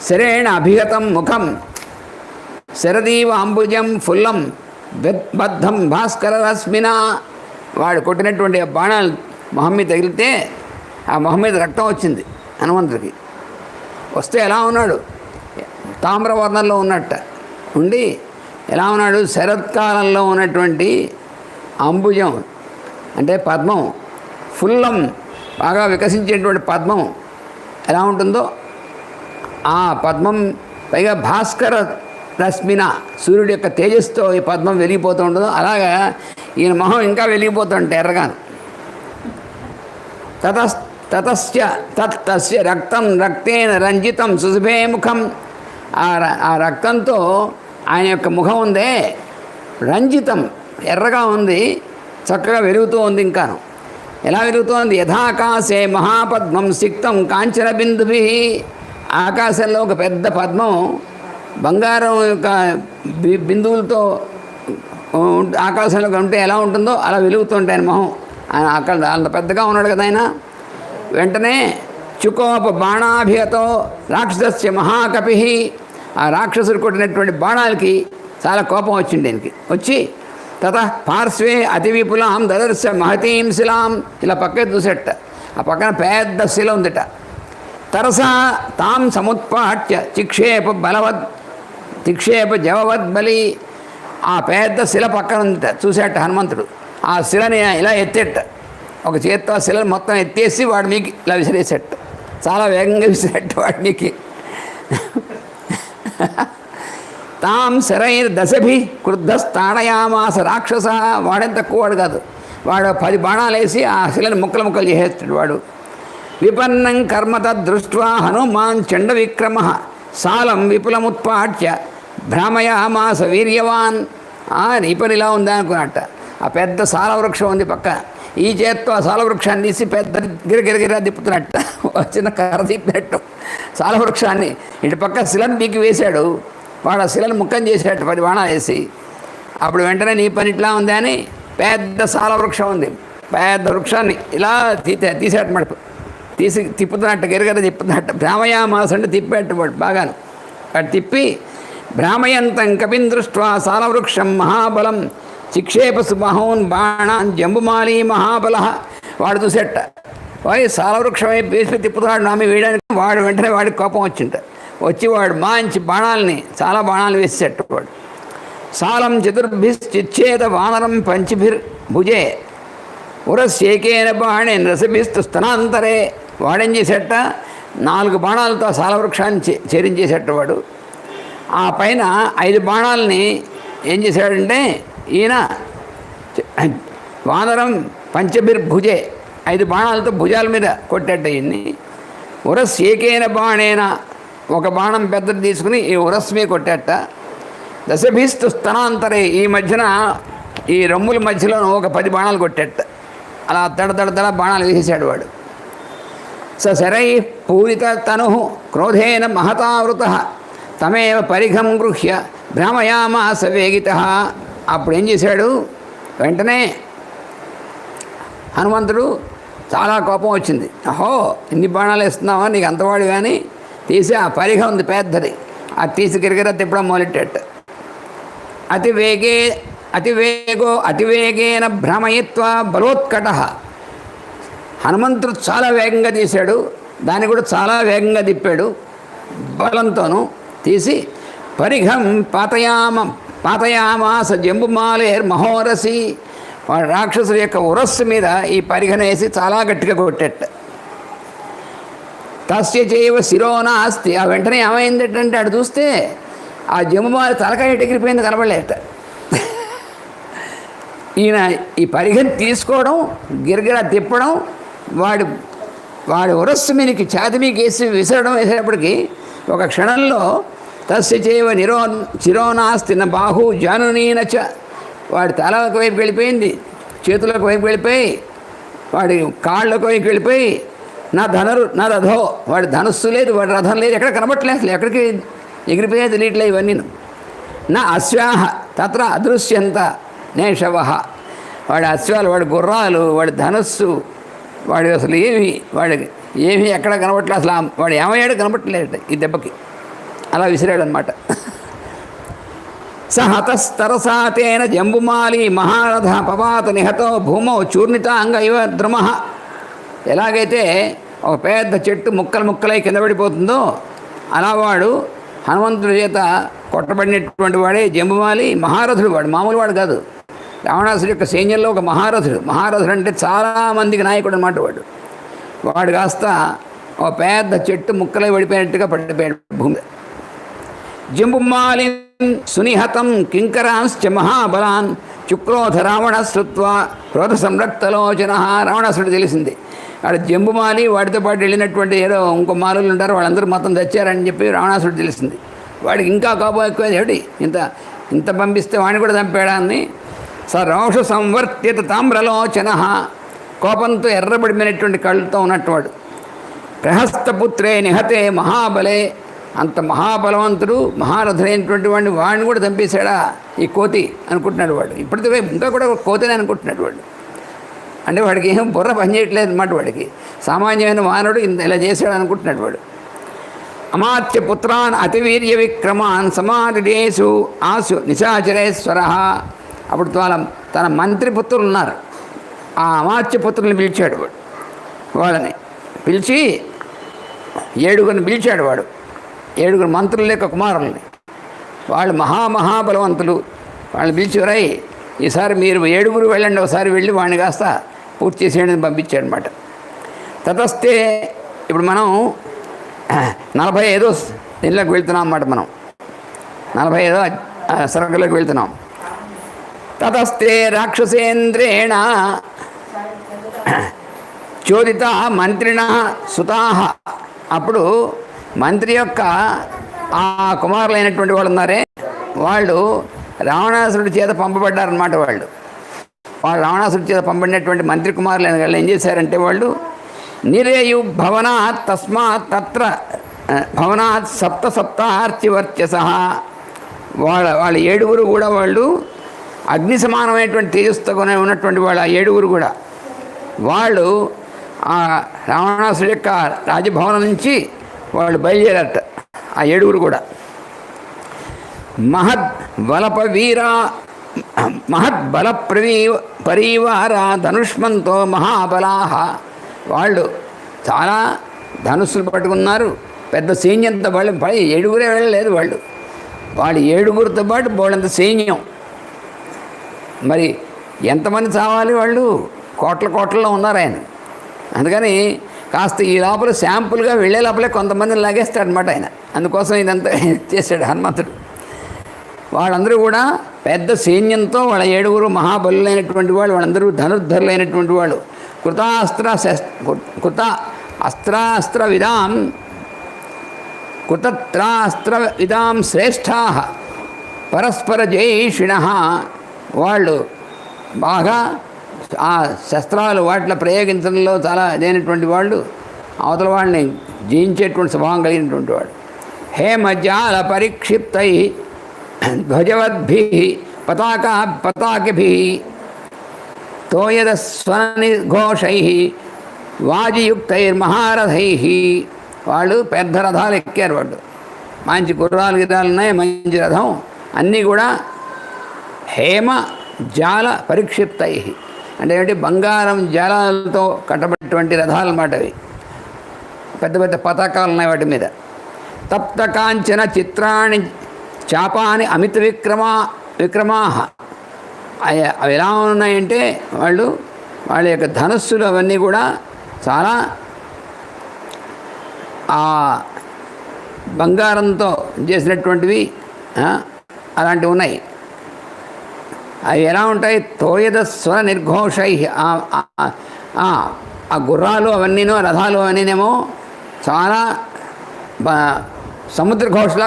శరేణ అభిగతం ముఖం శరదీవ అంబుజం ఫుల్లం బద్ధం భాస్కర రశ్మిన, వాడు కొట్టినటువంటి బాణాలు మొహం మీద తగిలితే ఆ మొహం మీద రక్తం వచ్చింది హనుమంతుడికి. వస్తే ఎలా ఉన్నాడు? తామ్రవర్ణంలో ఉన్నట్ట ఉండి ఎలా ఉన్నాడు? శరత్కాలంలో ఉన్నటువంటి అంబుజం అంటే పద్మం, ఫుల్లం బాగా వికసించేటువంటి పద్మం ఎలా ఉంటుందో ఆ పద్మం, పైగా భాస్కర రశ్మిన, సూర్యుడి యొక్క తేజస్తో ఈ పద్మం వెలిగిపోతూ ఉంటుందో అలాగా ఈయన మొహం ఇంకా వెలిగిపోతుంటే ఎర్రగాను. తస్య రక్తం రక్తేన రంజితం సుశుభే ముఖం. ఆ రక్తంతో ఆయన యొక్క ముఖం ఉందే రంజితం, ఎర్రగా ఉంది, చక్కగా వెలుగుతూ ఉంది. ఇంకాను ఎలా వెలుగుతోంది? యథాకాశే మహాపద్మం సిక్తం కాంచన బిందుభి. ఆకాశంలో ఒక పెద్ద పద్మం బంగారం యొక్క బిందువులతో ఆకాశంలో ఉంటే ఎలా ఉంటుందో అలా వెలుగుతుంటే ఆయన మొహం. ఆయన అక్కడ అంత పెద్దగా ఉన్నాడు కదా ఆయన. వెంటనే చుకోప బాణాభియతో రాక్షసస్య మహాకపి. ఆ రాక్షసుడు కొట్టినటువంటి బాణాలకి చాలా కోపం వచ్చింది ఆయనకి. వచ్చి తత పార్శ్వే అతి విపులాం దదర్శ మహతీం శిలాం. ఇలా పక్కన చూసేట, ఆ పక్కన పెద్ద శిల ఉందిట. తరసా తాం సముత్పాట్య చిక్షేప జవవద్ బలి. ఆ పెద్ద శిల పక్కన ఉందిట. చూసేట హనుమంతుడు ఆ శిలని ఇలా ఎత్తేట, ఒక చేత్తో ఆ శిలను మొత్తం ఎత్తేసి వాడి మీకు ఇలా విసిరేసేట. చాలా వేగంగా విసిరేట వాడి మీకు. తాం శరైర్ దశభి క్రుద్ధస్తాడయామాస రాక్షస. వాడేం తక్కువవాడు కాదు, వాడు 10 బాణాలు వేసి ఆ శిలని ముక్కలు చేసేస్తాడు వాడు. విపన్నం కర్మత దృష్ట్వా హనుమాన్ చండ విక్రమ సాలం విపులముత్పాట్య భ్రామయామాస వీర్యవాన్. ఈ పని ఇలా ఉందా అనుకున్నట్ట. ఆ పెద్ద సాలవృక్షం ఉంది పక్క, ఈ చేత్తో ఆ సాలవృక్షాన్ని తీసి పెద్ద గిరగిరగిరా తిప్పుతున్నట్ట, చిన్న కర్ర తిప్పినట్టు సాలవృక్షాన్ని ఇటు పక్క శిలను పీకి వేశాడు. వాడు ఆ శిలను ముక్కం చేసేట 10 బాణాలు వేసి. అప్పుడు వెంటనే నీ పని ఇట్లా ఉంది అని పెద్ద సాలవృక్షం ఉంది, పెద్ద వృక్షాన్ని ఇలా తీసేట మడప తీసి తిప్పుతున్నట్టు గిరగిర తిప్పుతున్నట్టు. భ్రామయామాస అంటే తిప్పేట వాడు బాగాను. వాడు తిప్పి భ్రామయంతం కపిన్ దృష్ట్వా సాలవృక్షం మహాబలం చిక్షేపసు మహోన్ బాణాన్ జంబుమాలి మహాబల. వాడు చూసేట వాడి సాలవృక్షం వేసి తిప్పుతున్నాడు నామి వేయడానికి. వాడు వెంటనే వాడికి కోపం వచ్చింట. వచ్చి వాడు మంచి బాణాలని చాలా బాణాలు వేసేట వాడు. సాలం చతుర్భిశ్చిచ్ఛేద వానరం పంచభిర్ భుజే ఉరస్యేకేన బాణేన్ రసభిస్తు స్తనాంతరే. వాడేం చేసేట 4 బాణాలతో సాలవృక్షాన్ని చేరించేసేట వాడు. ఆ పైన 5 బాణాలని ఏం చేశాడంటే ఈయన వానరం పంచభిర్భుజే 5 బాణాలతో భుజాల మీద కొట్టేట ఈయన్ని. ఉరస్యేకేన బాణేన ఒక బాణం పెద్దది తీసుకుని ఈ ఉరస్ మీద కొట్టేట. దశభిస్తు స్తనాంతరే ఈ మధ్యన ఈ రొమ్ముల మధ్యలో ఒక 10 బాణాలు కొట్టేట. అలా దడ బాణాలు వేసేసాడు వాడు. శరై పూరిత తను క్రోధేన మహతావృత తమేవ పరిఘం గృహ్య భ్రామయామాస వేగిత. అప్పుడు ఏం చేశాడు? వెంటనే హనుమంతుడు చాలా కోపం వచ్చింది. అహో ఇన్ని బాణాలు వేస్తున్నావా, నీకు అంతవాడు కానీ తీసి ఆ పరిఘం ఉంది పెద్దది, అది తీసి గిరిగిర తిప్పడం మొదలెట్టాట. అతివేగేన భ్రమయిత్వా బలోత్కట. హనుమంతుడు చాలా వేగంగా తీశాడు, దాన్ని కూడా చాలా వేగంగా తిప్పాడు. బలంతోనూ తీసి పరిఘం పాతయామాస జంబుమాలేర్ మహోరసి. వాడు రాక్షసుల యొక్క ఉరస్సు మీద ఈ పరిఘన వేసి చాలా గట్టిగా కొట్టేట. తస్య చేయవ శిరోనాస్తి. ఆ వెంటనే ఏమైందంటే అటు చూస్తే ఆ జంబుమాల తలకాయ ఎగిరిపోయింది, కనబడలేట. ఈయన ఈ పరిఘం తీసుకోవడం గిరగిరా తిప్పడం వాడి ఉరస్సు మీదకి ఛాతి మీదకి వేసి వేసేటప్పటికి ఒక క్షణంలో తస్య చేయవ శిరోనాస్తిన బాహు జానునీనచ. వాడి తలకు వైపు వెళ్ళిపోయింది, చేతులకు వైపు వెళ్ళిపోయి, వాడి కాళ్ళకు వైపు వెళ్ళిపోయి, నా రథో, వాడి ధనుస్సు లేదు, వాడి రథం లేదు, ఎక్కడ కనబట్టలేదు, అసలు ఎక్కడికి ఎగిరిపోయేది తెలియట్లే ఇవన్నీ. నా అశ్వాహ తత్ర అదృశ్యంత నేషవ. వాడి అశ్వాలు, వాడి గుర్రాలు, వాడి ధనుస్సు, వాడి అసలు ఏమి ఎక్కడ కనబట్టలేదు, అసలు వాడు ఏమయ్యాడు కనబట్టలేదు ఈ దెబ్బకి. అలా విసిరాడు అనమాట. స హతస్తరసాతేన జంబుమాలి మహారథ పపాత నిహతో భూమౌ చూర్ణితాంగ ఇవ ద్రుమ. ఎలాగైతే ఒక పెద్ద చెట్టు ముక్కలై కింద పడిపోతుందో అలా వాడు హనుమంతుడి చేత కొట్టబడినటువంటి వాడే జంబుమాలి. మహారథుడు వాడు, మామూలు వాడు కాదు. రావణాసుడి యొక్క సైన్యంలో ఒక మహారథుడు అంటే చాలామందికి నాయకుడు అనమాట వాడు. వాడు కాస్త ఒక పెద్ద చెట్టు ముక్కలై పడిపోయినట్టుగా పడిపోయాడు భూమి. జంబుమాలి సునిహతం కింకరాంశ్చ మహాబలాన్ చుక్రోధ రావణ శ్రుత్వ క్రోధ సంరక్తలోచన. రావణాసురుడు తెలిసింది. వాడు జంబుమాలి వాడితో పాటు వెళ్ళినటువంటి ఏదో ఇంకో మాలులు ఉంటారు, వాళ్ళందరూ మొత్తం తెచ్చారని చెప్పి రావణాసురుడు తెలిసింది. వాడికి ఇంకా కోపం ఎక్కువ. ఏమిటి ఇంత ఇంత పంపిస్తే వాడిని కూడా చంపాడా అని. స రోష సంవర్త్యత తామ్రలోచన. కోపంతో ఎర్రబడిపోయినటువంటి కళ్ళతో ఉన్నట్టువాడు. ప్రహస్తపుత్రే నిహతే మహాబలే. అంత మహాబలవంతుడు మహారథుడైనటువంటి వాడిని కూడా చంపేశాడా ఈ కోతి అనుకుంటున్నాడు వాడు. ఇప్పటికే ఇంకా కూడా కోతిని అనుకుంటున్నాడు వాడు. అంటే వాడికి ఏం బుర్ర పనిచేయట్లేదు అన్నమాట. వాడికి సామాన్యమైన మానవుడు ఇలా చేశాడు అనుకుంటున్నాడు వాడు. అమాత్య పుత్రాన్ అతివీర్య విక్రమాన్ సమాధిడేసు ఆసు నిశాచరేశ్వర. అప్పుడు తన మంత్రి పుత్రులు ఉన్నారు, ఆ అమాత్య పుత్రుల్ని పిలిచాడు వాడు. వాళ్ళని పిలిచి 7 పిలిచాడు వాడు. 7 మంత్రుల యొక్క కుమారుల్ని. వాళ్ళు మహాబలవంతులు. వాళ్ళని పిలిచి రై ఈసారి మీరు 7 వెళ్ళండి, ఒకసారి వెళ్ళి వాడిని కాస్త పూర్తి చేసేయడానికి పంపించాడు అనమాట. తతస్తే ఇప్పుడు మనం 45వ దీనిలోకి వెళ్తున్నాం అన్నమాట. మనం 45వ సర్గలోకి వెళ్తున్నాం. తతస్తే రాక్షసేంద్రేణ చోదిత మంత్రిణ సుతాహ. అప్పుడు మంత్రి యొక్క ఆ కుమారులైనటువంటి వాళ్ళు ఉన్నారే, వాళ్ళు రావణాసురుడి చేత పంపబడ్డారన్నమాట. వాళ్ళు రావణాసురుడి చేత పంపబడినటువంటి మంత్రి కుమారులైన వాళ్ళు ఏం చేశారంటే, వాళ్ళు నిరేయు భవనాత్ తస్మాత్ తత్ర భవనాత్ సప్తార్చివర్చస. వాళ్ళ 7 కూడా వాళ్ళు అగ్ని సమానమైనటువంటి తేజస్తో ఉన్నటువంటి వాళ్ళు. ఆ 7 కూడా వాళ్ళు ఆ రావణాసుడి యొక్క రాజభవనం నుంచి వాళ్ళు బయలుదేరట. ఆ 7 కూడా మహద్బల పరీవార ధనుష్మంతో మహాబలాహ. వాళ్ళు చాలా ధనుస్సులు పట్టుకున్నారు, పెద్ద సైన్యంతో. వాళ్ళు 7 వెళ్ళలేదు వాళ్ళు. 7తో పాటు బోళ్ళంత సైన్యం. మరి ఎంతమంది చావాలి? వాళ్ళు కోట్లలో ఉన్నారు ఆయన. అందుకని కాస్త ఈ లోపల శాంపుల్గా వెళ్ళే లోపలే కొంతమందిని లాగేస్తాడనమాట ఆయన. అందుకోసం ఇదంతా చేశాడు హనుమంతుడు. వాళ్ళందరూ కూడా పెద్ద సైన్యంతో వాళ్ళ 7 మహాబలులైనటువంటి వాళ్ళు, వాళ్ళందరూ ధనుర్ధరులైనటువంటి వాళ్ళు. కృతత్రాస్త్ర విదాం శ్రేష్టా పరస్పర జయిషిణ. వాళ్ళు బాగా ఆ శస్త్రాలు వాటిలో ప్రయోగించడంలో చాలా ఇదైనటువంటి వాళ్ళు, అవతల వాళ్ళని జయించేటువంటి స్వభావం కలిగినటువంటి వాడు. హేమజాల పరిక్షిప్తై ధ్వజవద్భి పతాకభి తోయదస్వనిఘోషై వాజియుక్తైర్మహారథై. వాళ్ళు పెద్ద రథాలు ఎక్కారు. వాళ్ళు మంచి గుర్రాలు ఉన్నాయి, మంచి రథం అన్నీ కూడా. హేమ జాల పరిక్షిప్తై అంటే ఏమిటి? బంగారం జాలాలతో కట్టబడినటువంటి రథాలు అన్నమాట అవి. పెద్ద పెద్ద పతాకాలు ఉన్నాయి వాటి మీద. తప్త కాంచన చిత్రాణి చాపాని అమిత విక్రమాహ. అవి ఎలా ఉన్నాయంటే, వాళ్ళ యొక్క ధనుస్సులు అవన్నీ కూడా చాలా ఆ బంగారంతో చేసినటువంటివి అలాంటివి ఉన్నాయి. అవి ఎలా ఉంటాయి? తోయద స్వర నిర్ఘోషై. ఆ గుర్రాలు అవన్నీనో రథాలు అవన్నీనేమో చాలా సముద్ర ఘోషలా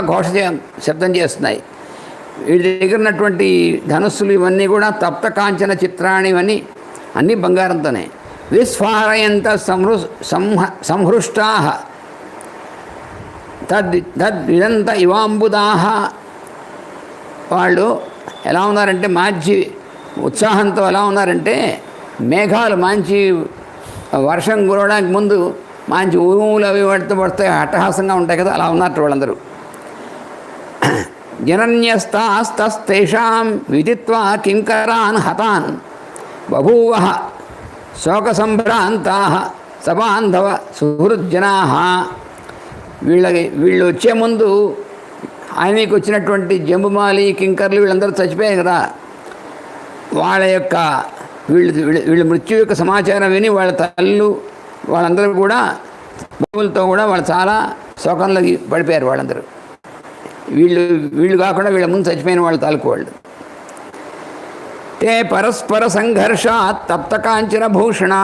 శబ్దం చేస్తున్నాయి. వీటి దగ్గర ఉన్నటువంటి ధనుస్సులు ఇవన్నీ కూడా తప్త కాంచన చిత్రాన్ని ఇవన్నీ అన్నీ బంగారంతోనే. విస్ఫారయంత సంహృష్టా తద్విదంత ఇవాంబుదాహ. వాళ్ళు ఎలా ఉన్నారంటే మంచి ఉత్సాహంతో ఎలా ఉన్నారంటే, మేఘాలు మంచి వర్షం కురవడానికి ముందు మంచి ఉరుములు అవి వాటితో పడతాయి, అట్టహాసంగా ఉంటాయి కదా, అలా ఉన్నట్టు వాళ్ళందరూ. జనన్యస్తాస్తేషాం విదిత్వా కింకరాన్ హతాన్ బభూవ శోకసంభ్రాంతా సబాంధవ సుహృజ్జనా. వీళ్ళు వచ్చే ముందు ఆయనకి వచ్చినటువంటి జంబుమాలి కింకర్లు వీళ్ళందరూ చచ్చిపోయారు కదా. వాళ్ళ యొక్క వీళ్ళ మృత్యు యొక్క సమాచారం విని వాళ్ళ తల్లు వాళ్ళందరూ కూడా భూములతో కూడా వాళ్ళు చాలా శోకంలో పడిపోయారు వాళ్ళందరూ. వీళ్ళు కాకుండా వీళ్ళ ముందు చచ్చిపోయిన వాళ్ళ తాలూకు వాళ్ళు. తే పరస్పర సంఘర్షాత్ తప్తకాంచన భూషణా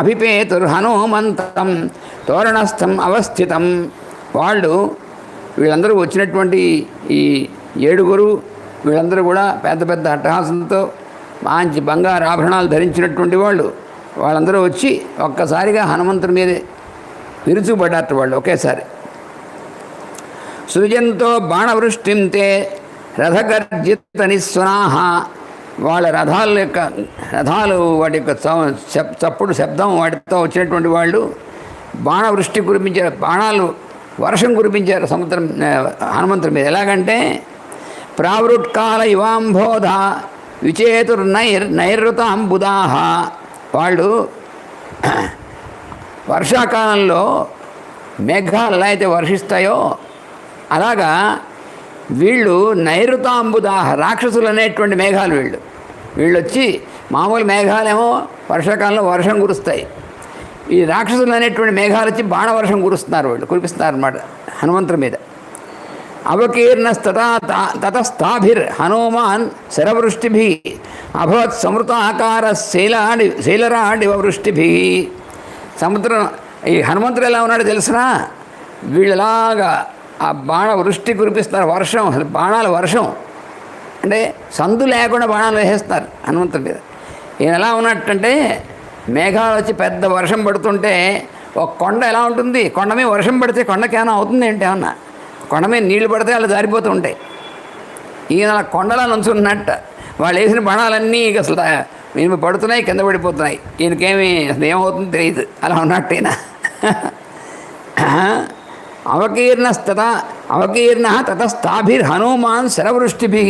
అభిపేతుర్హనుమంతం తోరణస్థం అవస్థితం. వాళ్ళు వీళ్ళందరూ వచ్చినటువంటి ఈ 7 వీళ్ళందరూ కూడా పెద్ద పెద్ద అట్టహాసంతో మంచి బంగారు ఆభరణాలు ధరించినటువంటి వాళ్ళందరూ వచ్చి ఒక్కసారిగా హనుమంతుని మీద విరుచుపడ్డారు వాళ్ళు ఒకేసారి. సృజంతో బాణవృష్టిం తే రథగర్జిత నిస్వనాహ. వాళ్ళ రథాలు వాటి యొక్క చప్పుడు శబ్దం వాటితో వచ్చినటువంటి వాళ్ళు బాణవృష్టి కురిపించారు, బాణాలు వర్షం కురిపించారు సముద్రం హనుమంతుడి మీద. ఎలాగంటే ప్రావృట్కాల ఇవాంబోధ విచేతుర్నైర్నైరుతాంబుదాహ. వాళ్ళు వర్షాకాలంలో మేఘాలు ఎలా అయితే వర్షిస్తాయో అలాగా వీళ్ళు నైరుతాంబుదాహ, రాక్షసులు అనేటువంటి మేఘాలు వీళ్ళు వచ్చి మామూలు మేఘాలేమో వర్షాకాలంలో వర్షం కురుస్తాయి. ఈ రాక్షసులు అనేటువంటి మేఘాలు వచ్చి బాణవర్షం కురిపిస్తున్నారు అన్నమాట హనుమంతుడి మీద. అవకీర్ణస్తథా తతస్థాభిర్ హనుమాన్ శరవృష్టిభి అభవత్ సమృతాకార శైలరాడివ వృష్టిభి. సముద్రం ఈ హనుమంతుడు ఎలా ఉన్నాడో తెలిసినా వీళ్ళలాగా ఆ బాణ వృష్టి కురిపిస్తున్నారు, వర్షం, బాణాలు వర్షం అంటే సందు లేకుండా బాణాలు వేసేస్తున్నారు హనుమంతుడి మీద. ఈయన ఎలా ఉన్నట్టంటే మేఘాలు వచ్చి పెద్ద వర్షం పడుతుంటే ఒక కొండ ఎలా ఉంటుంది, కొండ మీద వర్షం పడితే కొండకేమైనా అవుతుంది ఏంటి, ఏమన్నా కొండ మీద నీళ్లు పడితే వాళ్ళు జారిపోతూ ఉంటాయి. ఈయన అలా కొండలా నుంచున్నట్ట వాళ్ళు వేసిన బాణాలన్నీ అసలు ఈయన పడుతున్నాయి, కింద పడిపోతున్నాయి. ఈయనకేమి అసలు ఏమవుతుందో తెలియదు, అలా ఉన్నట్టు ఈయన. అవకీర్ణ తతస్థాభిర్ హనుమాన్ శరవృష్టిభి.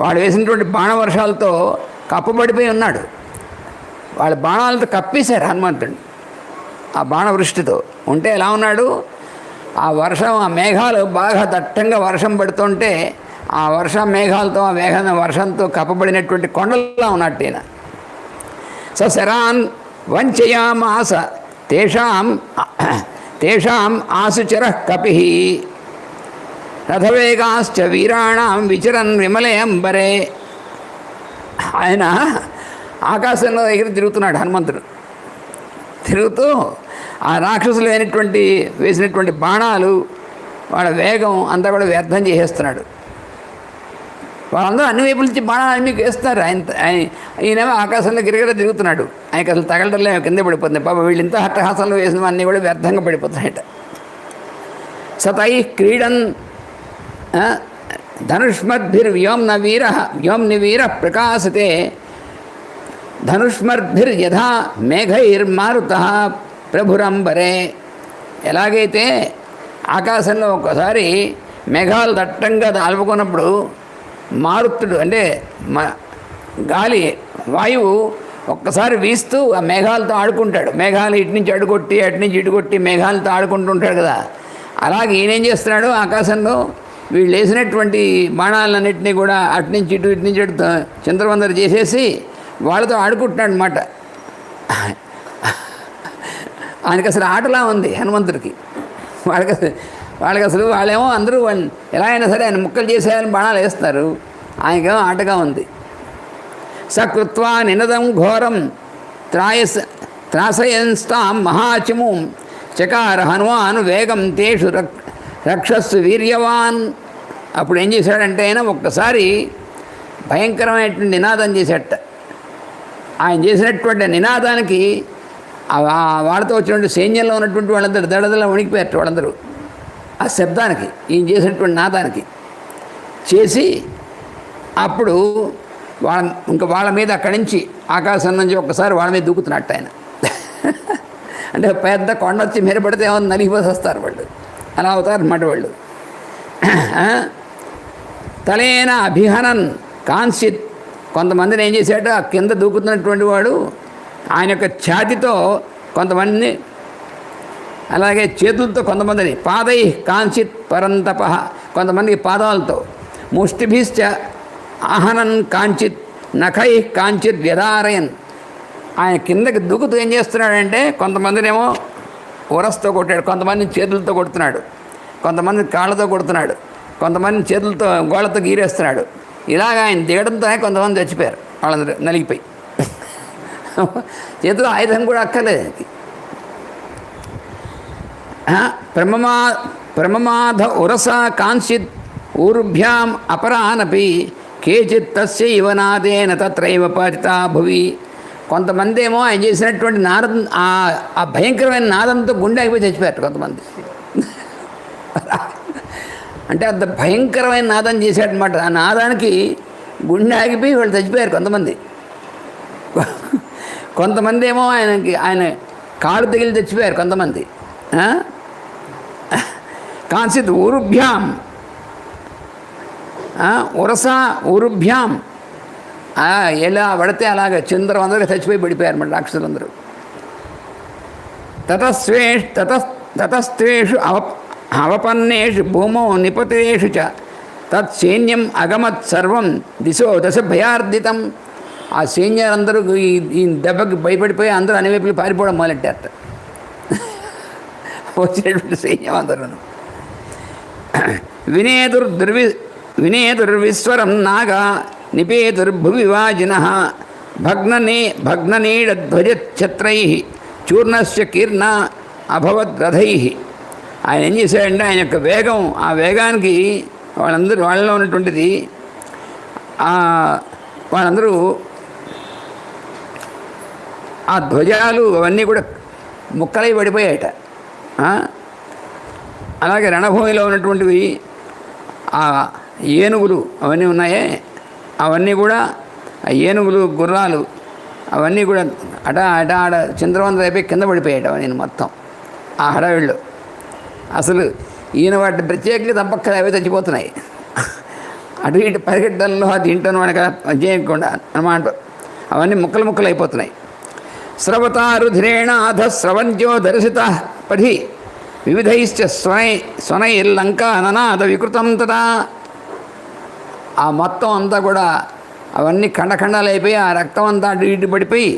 వాడు వేసినటువంటి బాణవర్షాలతో కప్పబడిపోయి ఉన్నాడు. వాళ్ళ బాణాలతో కప్పేశారు హనుమంతుడు ఆ బాణవృష్టితో. ఉంటే ఎలా ఉన్నాడు, ఆ వర్షం, ఆ మేఘాలు బాగా దట్టంగా వర్షం పడుతుంటే ఆ మేఘాలతో ఆ వర్షంతో కప్పబడినటువంటి కొండలా ఉన్నట్టు ఈయన. శరాన్ వంచయామాస తేషాం ఆసుచర కపి రథవేగాశ్చ వీరాణం విచరన్ విమలే అంబరే. ఆయన ఆకాశంలో దగ్గర తిరుగుతున్నాడు హనుమంతుడు. తిరుగుతూ ఆ రాక్షసులు వేసినటువంటి బాణాలు వాళ్ళ వేగం అంతా కూడా వ్యర్థం చేసేస్తున్నాడు. వాళ్ళందరూ అన్ని వైపుల నుంచి బాణాలు అన్నీ వేస్తారు. ఈయనేమో ఆకాశంలో గిరిగిర తిరుగుతున్నాడు. ఆయనకి అసలు తగలటంలో కింద పడిపోతుంది. పాప వీళ్ళు ఇంత హట్టహాసంలో వేసినవన్నీ కూడా వ్యర్థంగా పడిపోతున్నాయట. సతై క్రీడన్ ధనుష్మద్భిర్వ్యోమ్నివీర ప్రకాశతే ధనుష్మద్భిర్యథా మేఘైర్మారుత ప్రభురంబరే. ఎలాగైతే ఆకాశంలో ఒక్కసారి మేఘాలు దట్టంగా అలుపుకున్నప్పుడు మారుతుడు అంటే గాలి వాయువు ఒక్కసారి వీస్తూ ఆ మేఘాలతో ఆడుకుంటాడు. మేఘాలు ఇటు నుంచి అడుగొట్టి అటు నుంచి ఇటుకొట్టి మేఘాలతో ఆడుకుంటుంటాడు కదా. అలాగే ఈయనేం చేస్తున్నాడు, ఆకాశంలో వీళ్ళు వేసినటువంటి బాణాలన్నింటినీ కూడా అటు నుంచి ఇటు చింతరవందర చేసేసి వాళ్ళతో ఆడుకుంటున్నాడు అన్నమాట. ఆయనకి అసలు ఆటలా ఉంది హనుమంతుడికి. వాళ్ళకి అసలు వాళ్ళేమో అందరూ ఎలా అయినా సరే ఆయన ముక్కలు చేసేయాలని బాణాలు వేస్తారు, ఆయనకేమో ఆటగా ఉంది. సకృత్వా నినదం ఘోరం త్రాసయంస్తాం మహాచము చకార హనుమాను వేగం తేషు రక్షస్సు వీర్యవాన్. అప్పుడు ఏం చేశాడంటే ఆయన ఒక్కసారి భయంకరమైనటువంటి నినాదం చేసేట. ఆయన చేసినటువంటి నినాదానికి వాళ్ళతో వచ్చినటువంటి సైన్యంలో ఉన్నటువంటి వాళ్ళందరూ దడదలా వణికిపోయారు వాళ్ళందరూ. ఆ శబ్దానికి, ఈయన చేసినటువంటి నాదానికి చేసి అప్పుడు వాళ్ళ మీద అక్కడి నుంచి ఆకాశం నుంచి ఒక్కసారి వాళ్ళ మీద దూకుతున్నట్టు ఆయన. అంటే పెద్ద కొండ వచ్చి మీద పడితే ఏమో నలిగిపోసేస్తారు వాళ్ళు, అలా అవుతారు అన్నమాట వాళ్ళు. తలేన అభిహనన్ కాంసిత్. కొంతమందిని ఏం చేశాడు, ఆ కింద దూకుతున్నటువంటి వాడు ఆయన యొక్క ఛాతితో కొంతమందిని, అలాగే చేతులతో కొంతమందిని, పాదై కాంచిత్ పరంతప, కొంతమందికి పాదాలతో, ముష్టిభిశ్చ ఆహనన్ కాంచిత్ నఖై కాంచిత్ వ్యధారయన్. ఆయన కిందకి దూకుతూ ఏం చేస్తున్నాడంటే కొంతమందినేమో ఉరస్తో కొట్టాడు, కొంతమందిని చేతులతో కొడుతున్నాడు, కొంతమంది కాళ్ళతో కొడుతున్నాడు, కొంతమంది చేతులతో గోళ్ళతో గీరేస్తున్నాడు, ఇలాగ ఆయన దిగడంతోనే కొంతమంది చచ్చిపోయారు, వాళ్ళందరూ నలిగిపోయి. చేతిలో ఆయుధం కూడా అక్కర్లేదు. ప్రమమాధ ఉరస కాంచిత్ ఊరుభ్యాం అపరానపి కేచిత్ తస్యైవ నాదేన తత్రైవ పతితా భువి. కొంతమంది ఏమో ఆయన చేసినటువంటి నాదం, ఆ భయంకరమైన నాదంతో గుండె ఆగిపోయి చచ్చిపోయారు కొంతమంది. అంటే అంత భయంకరమైన నాదం చేశాడనమాట. ఆ నాదానికి గుండె ఆగిపోయి వాళ్ళు చచ్చిపోయారు కొంతమంది. కొంతమంది ఏమో ఆయన కాళ్ళు తగిలి చచ్చిపోయారు కొంతమంది. కాంచిత్ ఊరుభ్యాం ఉరస ఊరుభ్యాం ఎలా పడితే అలాగే చంద్రం అందరూ చచ్చిపోయి పడిపోయారు అన్నమాట రాక్షసులందరూ. తతస్త్వేషు అవపన్నేషు భూమో నిపతేషు చ తత్సైన్యం అగమత్ సర్వం దిశో దశ భయార్దితం. ఆ సైన్యాలందరూ ఈ దెబ్బకి భయపడిపోయి అందరూ అనివైపులు పారిపోవడం మొదలెట్టారట. వచ్చినటువంటి సైన్యం అందరూ వినేతుర్విస్వరం నాగా నిపేతుర్భువివాజిన భగ్ననీడధ్వజఛత్రై చూర్ణస్య కీర్ణ అభవద్రథై. ఆయన ఏం చేశాడంటే ఆయన యొక్క వేగం, ఆ వేగానికి వాళ్ళలో ఉన్నటువంటిది వాళ్ళందరూ ఆ ధ్వజాలు అవన్నీ కూడా ముక్కలై పడిపోయాయట. అలాగే రణభూమిలో ఉన్నటువంటివి ఆ ఏనుగులు అవన్నీ ఉన్నాయే, అవన్నీ కూడా ఆ ఏనుగులు గుర్రాలు అవన్నీ కూడా ఆడ చంద్రవంత అయిపోయి కింద పడిపోయాడు అవన్నీ మొత్తం ఆ హడావిళ్ళు. అసలు ఈయన వాటిని ప్రత్యేకంగా తప్పక్కలు అవే చచ్చిపోతున్నాయి. అటు ఇటు పరిగెట్టడంలో దీంట్లో వాడికి చేయకుండా అనమాట అవన్నీ ముక్కలు ముక్కలు అయిపోతున్నాయి. స్రవతారుధిరేణ అధ స్రవంత్యో దర్శిత పఠి వివిధైశ్చ స్వనైర్లంకా ననాద వికృతం తదా. ఆ మొత్తం అంతా కూడా అవన్నీ ఖండఖండాలు అయిపోయి ఆ రక్తం అంతా అటు ఇటు పడిపోయి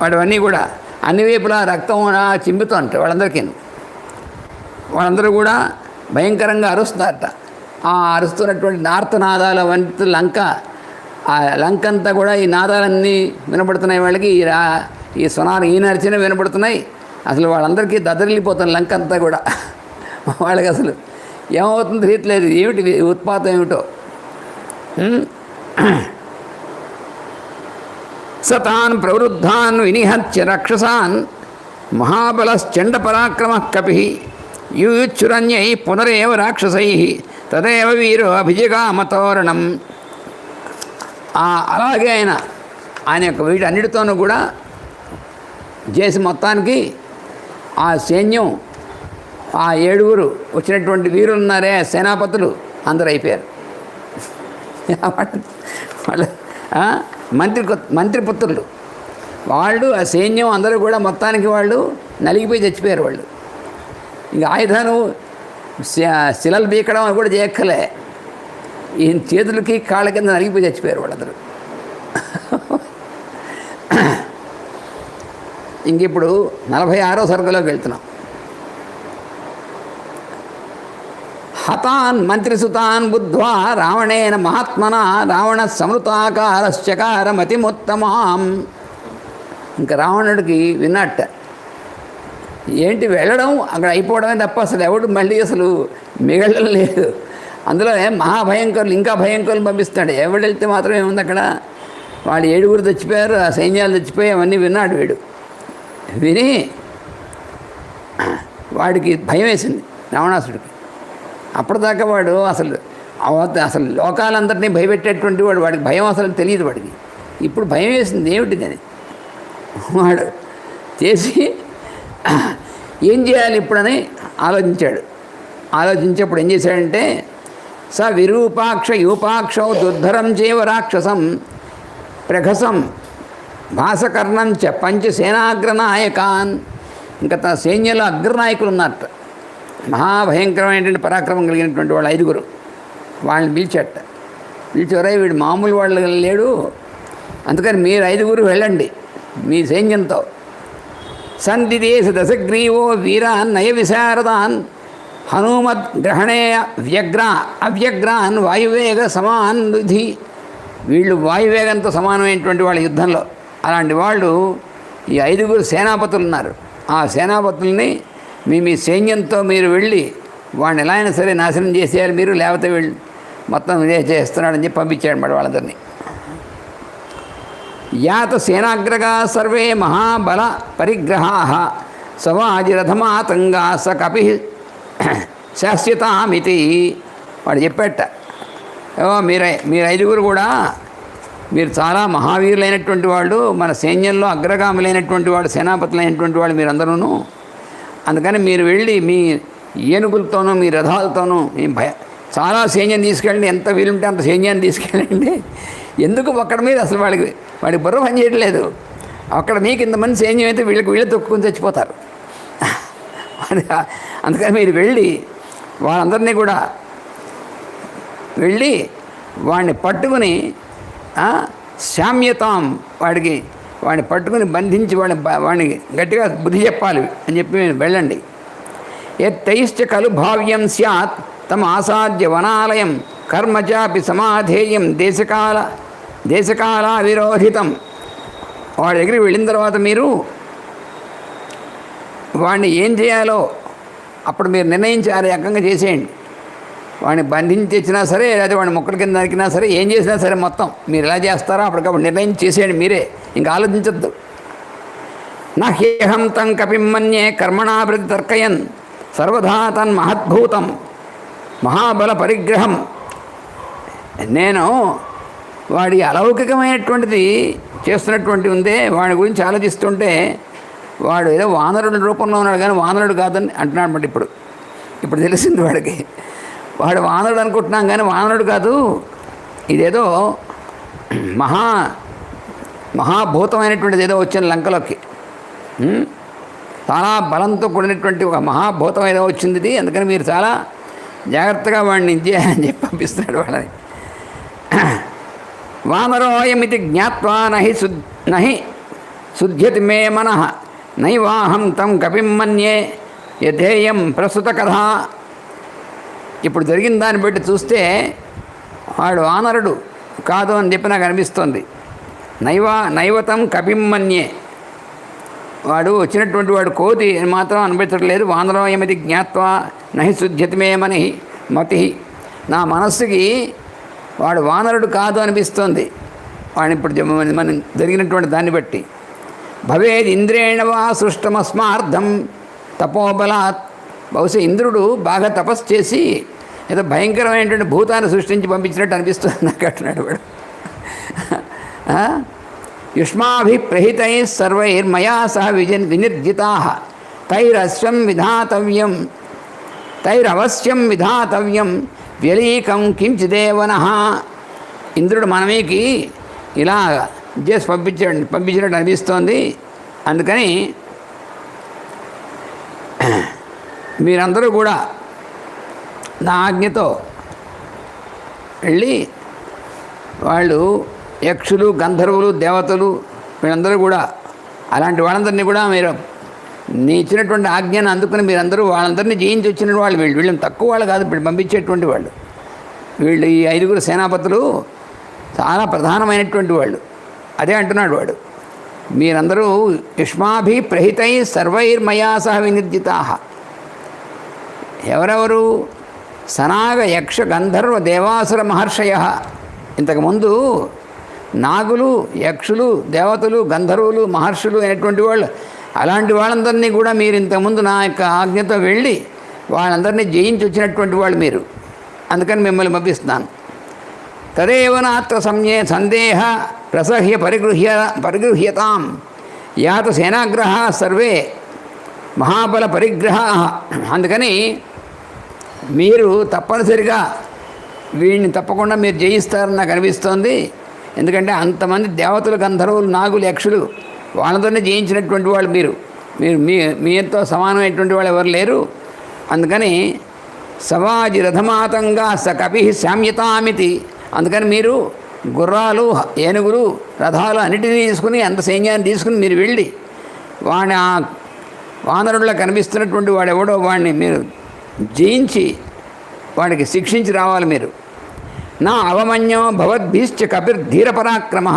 వాటివన్నీ కూడా అన్ని వైపులా రక్తం చింపుతూ ఉంటారు వాళ్ళందరికీ. వాళ్ళందరూ కూడా భయంకరంగా అరుస్తున్నారట. ఆ అరుస్తున్నటువంటి నార్తనాదాలు వంటి లంక, ఆ లంక అంతా కూడా ఈ నాదాలన్నీ వినపడుతున్నాయి వాళ్ళకి. ఈ స్వనాలు ఈయన అరిచినా వినపడుతున్నాయి. అసలు వాళ్ళందరికీ దద్దరిల్లిపోతుంది లంక అంతా కూడా. వాళ్ళకి అసలు ఏమవుతుంది తెలియట్లేదు, ఏమిటి ఉత్పాతం ఏమిటో. సతాన్ ప్రవృద్ధాన్ వినిహత్య రక్షసాన్ మహాబలశ్చండ పరాక్రమ కపి యూచురన్యై పునరేవ రాక్షసై తదేవ వీరో అభిజగామతోరణం. అలాగే ఆయన యొక్క వీటన్నిటితోనూ కూడా చేసి మొత్తానికి ఆ సైన్యం ఆ 7 వచ్చినటువంటి వీరులు ఉన్నారే సేనాపతులు అందరూ అయిపోయారు. వాళ్ళ మంత్రిపుత్రులు వాళ్ళు, ఆ సైన్యం అందరూ కూడా మొత్తానికి వాళ్ళు నలిగిపోయి చచ్చిపోయారు. వాళ్ళు ఇంకా ఆయుధాలు శిలలు బీకడం అని కూడా చేయక్కలే, ఈయన చేతులకి కాళ్ళ కింద నలిగిపోయి చచ్చిపోయారు వాళ్ళందరూ. ఇంక ఇప్పుడు 46వ సర్గలోకి వెళ్తున్నాం. హతాన్ మంత్రిసుతాన్ బుద్ధ్వా రావణేన మహాత్మన రావణ సమృతాకారశ్చకార మతిముత్తమాం. ఇంకా రావణుడికి విన్నట్ట ఏంటి వెళ్ళడం అక్కడ అయిపోవడమే తప్ప అసలు ఎవడు మళ్ళీ అసలు మిగలడం లేదు. అందులో మహాభయంకరులు ఇంకా భయంకరులు పంపిస్తాడు. ఎవడు వెళ్తే మాత్రం ఏముంది అక్కడ, వాళ్ళు 7 చచ్చిపోయారు, ఆ సైన్యాలు చచ్చిపోయి అవన్నీ విన్నాడు. వీడు విని వాడికి భయం వేసింది రావణాసుడికి. అప్పటిదాకా వాడు అసలు లోకాలందరినీ భయపెట్టేటువంటి వాడికి భయం అసలు తెలియదు వాడికి. ఇప్పుడు భయం వేసింది ఏమిటిది అని వాడు చేసి ఏం చేయాలి ఇప్పుడని ఆలోచించేప్పుడు ఏం చేశాడంటే స విరూపాక్ష యూపాక్షౌ దుర్ధరం చేవ రాక్షసం ప్రఘసం భాసకర్ణం చ పంచసేనాగ్రనాయకాన్. ఇంకా తన సైన్యంలో అగ్రనాయకులు ఉన్నారట, మహాభయంకరమైనటువంటి పరాక్రమం కలిగినటువంటి వాళ్ళు 5. వాళ్ళని పిలిచాట. పిలిచారే వీడు మామూలు వాళ్ళు లేడు, అందుకని మీరు 5 వెళ్ళండి మీ సైన్యంతో. సందిదేశ దశగ్రీవో వీరాన్ నయ విశారదాన్ హనుమద్ గ్రహణే అవ్యగ్రాన్ వాయువేగ సమాన్ విధి. వీళ్ళు వాయువేగంతో సమానమైనటువంటి వాళ్ళ యుద్ధంలో. అలాంటి వాళ్ళు ఈ 5 సేనాపతులు ఉన్నారు. ఆ సేనాపతుల్ని మీ సైన్యంతో మీరు వెళ్ళి వాడిని ఎలా అయినా సరే నాశనం చేసేయాలి మీరు, లేకపోతే వీళ్ళు మొత్తం ఇదే చేస్తున్నాడని చెప్పి పంపించాడు మరి వాళ్ళందరినీ. యాత సేనాగ్రగా సర్వే మహాబల పరిగ్రహా సవాజిరథమాతంగా స కపి శాస్యతామితి. వాడు చెప్పేట, మీరు 5 కూడా మీరు చాలా మహావీరులైనటువంటి వాళ్ళు, మన సైన్యంలో అగ్రగాములైనటువంటి వాళ్ళు, సేనాపతులైనటువంటి వాళ్ళు మీరందరూ. అందుకని మీరు వెళ్ళి మీ ఏనుగులతోనూ మీ రథాలతోనూ మీ చాలా సైన్యం తీసుకెళ్ళండి, ఎంత వీలుంటే అంత సైన్యాన్ని తీసుకెళ్ళండి. ఎందుకు ఒక్కడ మీద అసలు వాడికి బుర్ర పని చేయట్లేదు. అక్కడ మీకు ఇంతమంది సైన్యం అయితే వీళ్ళు తొక్కుని చచ్చిపోతారు. అందుకని మీరు వెళ్ళి వాళ్ళందరినీ కూడా వెళ్ళి వాడిని పట్టుకుని శామ్యతాం, వాడిని పట్టుకుని బంధించి వాడిని గట్టిగా బుద్ధి చెప్పాలి అని చెప్పి మీరు వెళ్ళండి. ఎత్తైశ్చ ఖలు భావ్యం స్యాత్ తమ ఆసాద్య వనాలయం కర్మచాపి సమాధేయం దేశకాల విరోహితం. వాడి దగ్గరికి వెళ్ళిన తర్వాత మీరు వాడిని ఏం చేయాలో అప్పుడు మీరు నిర్ణయించి ఆ రకంగా చేసేయండి. వాడిని బంధించి తెచ్చినా సరే, లేదా వాడిని మొక్కల కింద నరికినా సరే, ఏం చేసినా సరే మొత్తం మీరు ఎలా చేస్తారో అప్పటికప్పుడు నిర్ణయం చేసేయండి మీరే, ఇంకా ఆలోచించద్దు. నా హ్యేహం తం కపిమన్యే కర్మణాభృతి తర్కయన్ సర్వదా తన్ మహద్భూతం మహాబల పరిగ్రహం. నేను వాడి అలౌకికమైనటువంటిది చేస్తున్నటువంటి ఉందే, వాడి గురించి ఆలోచిస్తుంటే వాడు ఏదో వానరుడి రూపంలో ఉన్నాడు కానీ వానరుడు కాదని అంటున్నాడు. బట్ ఇప్పుడు తెలిసింది వాడికి, వాడు వానరుడు అనుకుంటున్నాం కానీ వానరుడు కాదు, ఇదేదో మహాభూతమైనటువంటిది ఏదో వచ్చింది లంకలోకి, చాలా బలంతో కూడినటువంటి ఒక మహాభూతం ఏదో వచ్చింది ఇది, అందుకని మీరు చాలా జాగ్రత్తగా వాడిని ఇచ్చేయాలని చెప్పి పంపిస్తున్నాడు వాళ్ళని. వానరోయమితి జ్ఞాత్వా నహి శుద్ధ్యతి మే మనః నైవాహం తం కపిం మన్యే యథేయం ప్రస్తుత కథ. ఇప్పుడు జరిగిన దాన్ని బట్టి చూస్తే వాడు వానరుడు కాదు అని చెప్పి నాకు అనిపిస్తుంది. నైవతం కపిం మన్యే, వాడు వచ్చినటువంటి వాడు కోతి అని మాత్రం అనిపించట్లేదు. వానరోయమితి జ్ఞాత్వా నహి శుద్ధ్యతి మే మతి, నా మనస్సుకి వాడు వానరుడు కాదు అనిపిస్తుంది. వాడిని ఇప్పుడు మనం జరిగినటువంటి దాన్ని బట్టి. భవేద్ ఇంద్రేణ వా సృష్టమస్మార్థం తపోబలాత్, బహుశా ఇంద్రుడు బాగా తపస్సు చేసి ఏదో భయంకరమైనటువంటి భూతాన్ని సృష్టించి పంపించినట్టు అనిపిస్తుంది నాకు అంటున్నాడు వాడు. యుష్మాభిప్రహితై సర్వైర్మయా సహ వినిర్జితా తైరవశ్యం విధాతవ్యం వ్యలీకం కించిదేవనః. ఇంద్రుడు మనమేకి ఇలా చేసి పంపించినట్టు అనిపిస్తోంది. అందుకని మీరందరూ కూడా నా ఆజ్ఞతో వెళ్ళి వాళ్ళు యక్షులు గంధర్వులు దేవతలు వీళ్ళందరూ కూడా అలాంటి వాళ్ళందరినీ కూడా మీరు నీ ఇచ్చినటువంటి ఆజ్ఞను అందుకుని మీరందరూ వాళ్ళందరినీ జయించి వచ్చిన వాళ్ళు వీళ్ళని తక్కువ వాళ్ళు కాదు ఇప్పుడు పంపించేటువంటి వాళ్ళు. వీళ్ళు ఈ 5 సేనాపతులు చాలా ప్రధానమైనటువంటి వాళ్ళు. అదే అంటున్నాడు వాడు, మీరందరూ యుష్మాభి ప్రహితై సర్వైర్మయా సహ వినిర్జితా. ఎవరెవరు? సనాగ యక్ష గంధర్వ దేవాసుర మహర్షయ. ఇంతకుముందు నాగులు యక్షులు దేవతలు గంధర్వులు మహర్షులు అయినటువంటి వాళ్ళు, అలాంటి వాళ్ళందరినీ కూడా మీరు ఇంతకుముందు నా యొక్క ఆజ్ఞతో వెళ్ళి వాళ్ళందరినీ జయించి వచ్చినటువంటి వాళ్ళు మీరు. అందుకని మిమ్మల్ని పంపిస్తున్నాను. తదేవ నాత్ర సందేహ ప్రసహ్య పరిగృహ్యతాం యాత సేనాగ్రహ సర్వే మహాబల పరిగ్రహ. అందుకని మీరు తప్పనిసరిగా వీడిని తప్పకుండా మీరు జయిస్తారని నాకు అనిపిస్తోంది. ఎందుకంటే అంతమంది దేవతలు గంధర్వులు నాగులు యక్షులు వాళ్ళతోనే జయించినటువంటి వాళ్ళు మీరు మీతో సమానమైనటువంటి వాళ్ళు ఎవరు లేరు. అందుకని సవాజి రథమాతంగా స కపి శామ్యతామితి. అందుకని మీరు గుర్రాలు ఏనుగులు రథాలు అన్నిటినీ తీసుకుని అంత సైన్యాన్ని తీసుకుని మీరు వెళ్ళి వాడిని ఆ వానరుల్లో కనిపిస్తున్నటువంటి వాడెవడో వాడిని మీరు జయించి వాడికి శిక్షించి రావాలి మీరు. నా అవమన్యో భవద్భిశ్చ కపిర్ధీరపరాక్రమ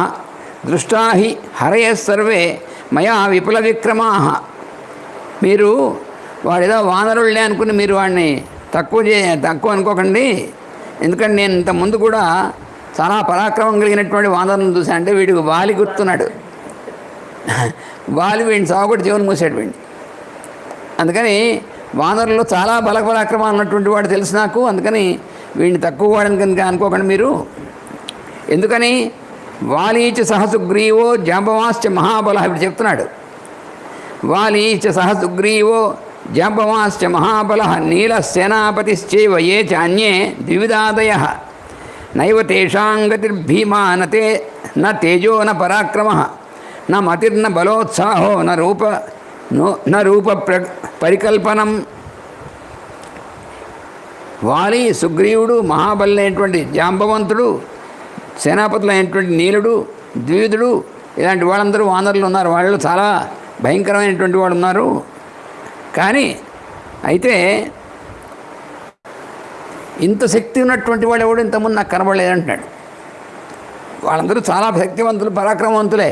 దృష్టా హి హరయ సర్వే మయా విపుల విక్రమా. మీరు వాడేదో వానరుళ్ళే అనుకుని మీరు వాడిని తక్కువ అనుకోకండి. ఎందుకంటే నేను ఇంతకుముందు కూడా చాలా పరాక్రమం కలిగినటువంటి వానరులను చూశాను. అంటే వీడికి వాలి గుర్తున్నాడు. వాలి వీడిని సాగుడు జీవనం మూసాడు వీడిని. అందుకని వానరుల్లో చాలా బలపరాక్రమం ఉన్నటువంటి వాడు తెలుసు నాకు. అందుకని వీడిని తక్కువ వాడని కనుక అనుకోకండి మీరు. ఎందుకని వాలీచ సహసుగ్రీవో జాంబవాశ్చ మహాబల ఇప్పుడు చెప్తున్నాడు. వాలీచ సహసుగ్రీవో జాంబవాశ్చ మహాబల నీల సేనాపతిశ్చైవ ఏ చ అన్యే ద్వివిధాదయ నైవ తేషాం గతిర్భీమా న తేజో న పరాక్రమ న మతిర్న బలోత్సాహో న రూప పరికల్పనం. వాలి, సుగ్రీవుడు, మహాబలైనటువంటి జాంబవంతుడు, సేనాపతులైనటువంటి నీలుడు, ద్వివిధుడు, ఇలాంటి వాళ్ళందరూ వానరులు ఉన్నారు. వాళ్ళు చాలా భయంకరమైనటువంటి వాళ్ళు ఉన్నారు. కానీ అయితే ఇంత శక్తి ఉన్నటువంటి వాడు ఎవడు ఇంతకుముందు నాకు కనబడలేదంటున్నాడు. వాళ్ళందరూ చాలా శక్తివంతులు, పరాక్రమవంతులే.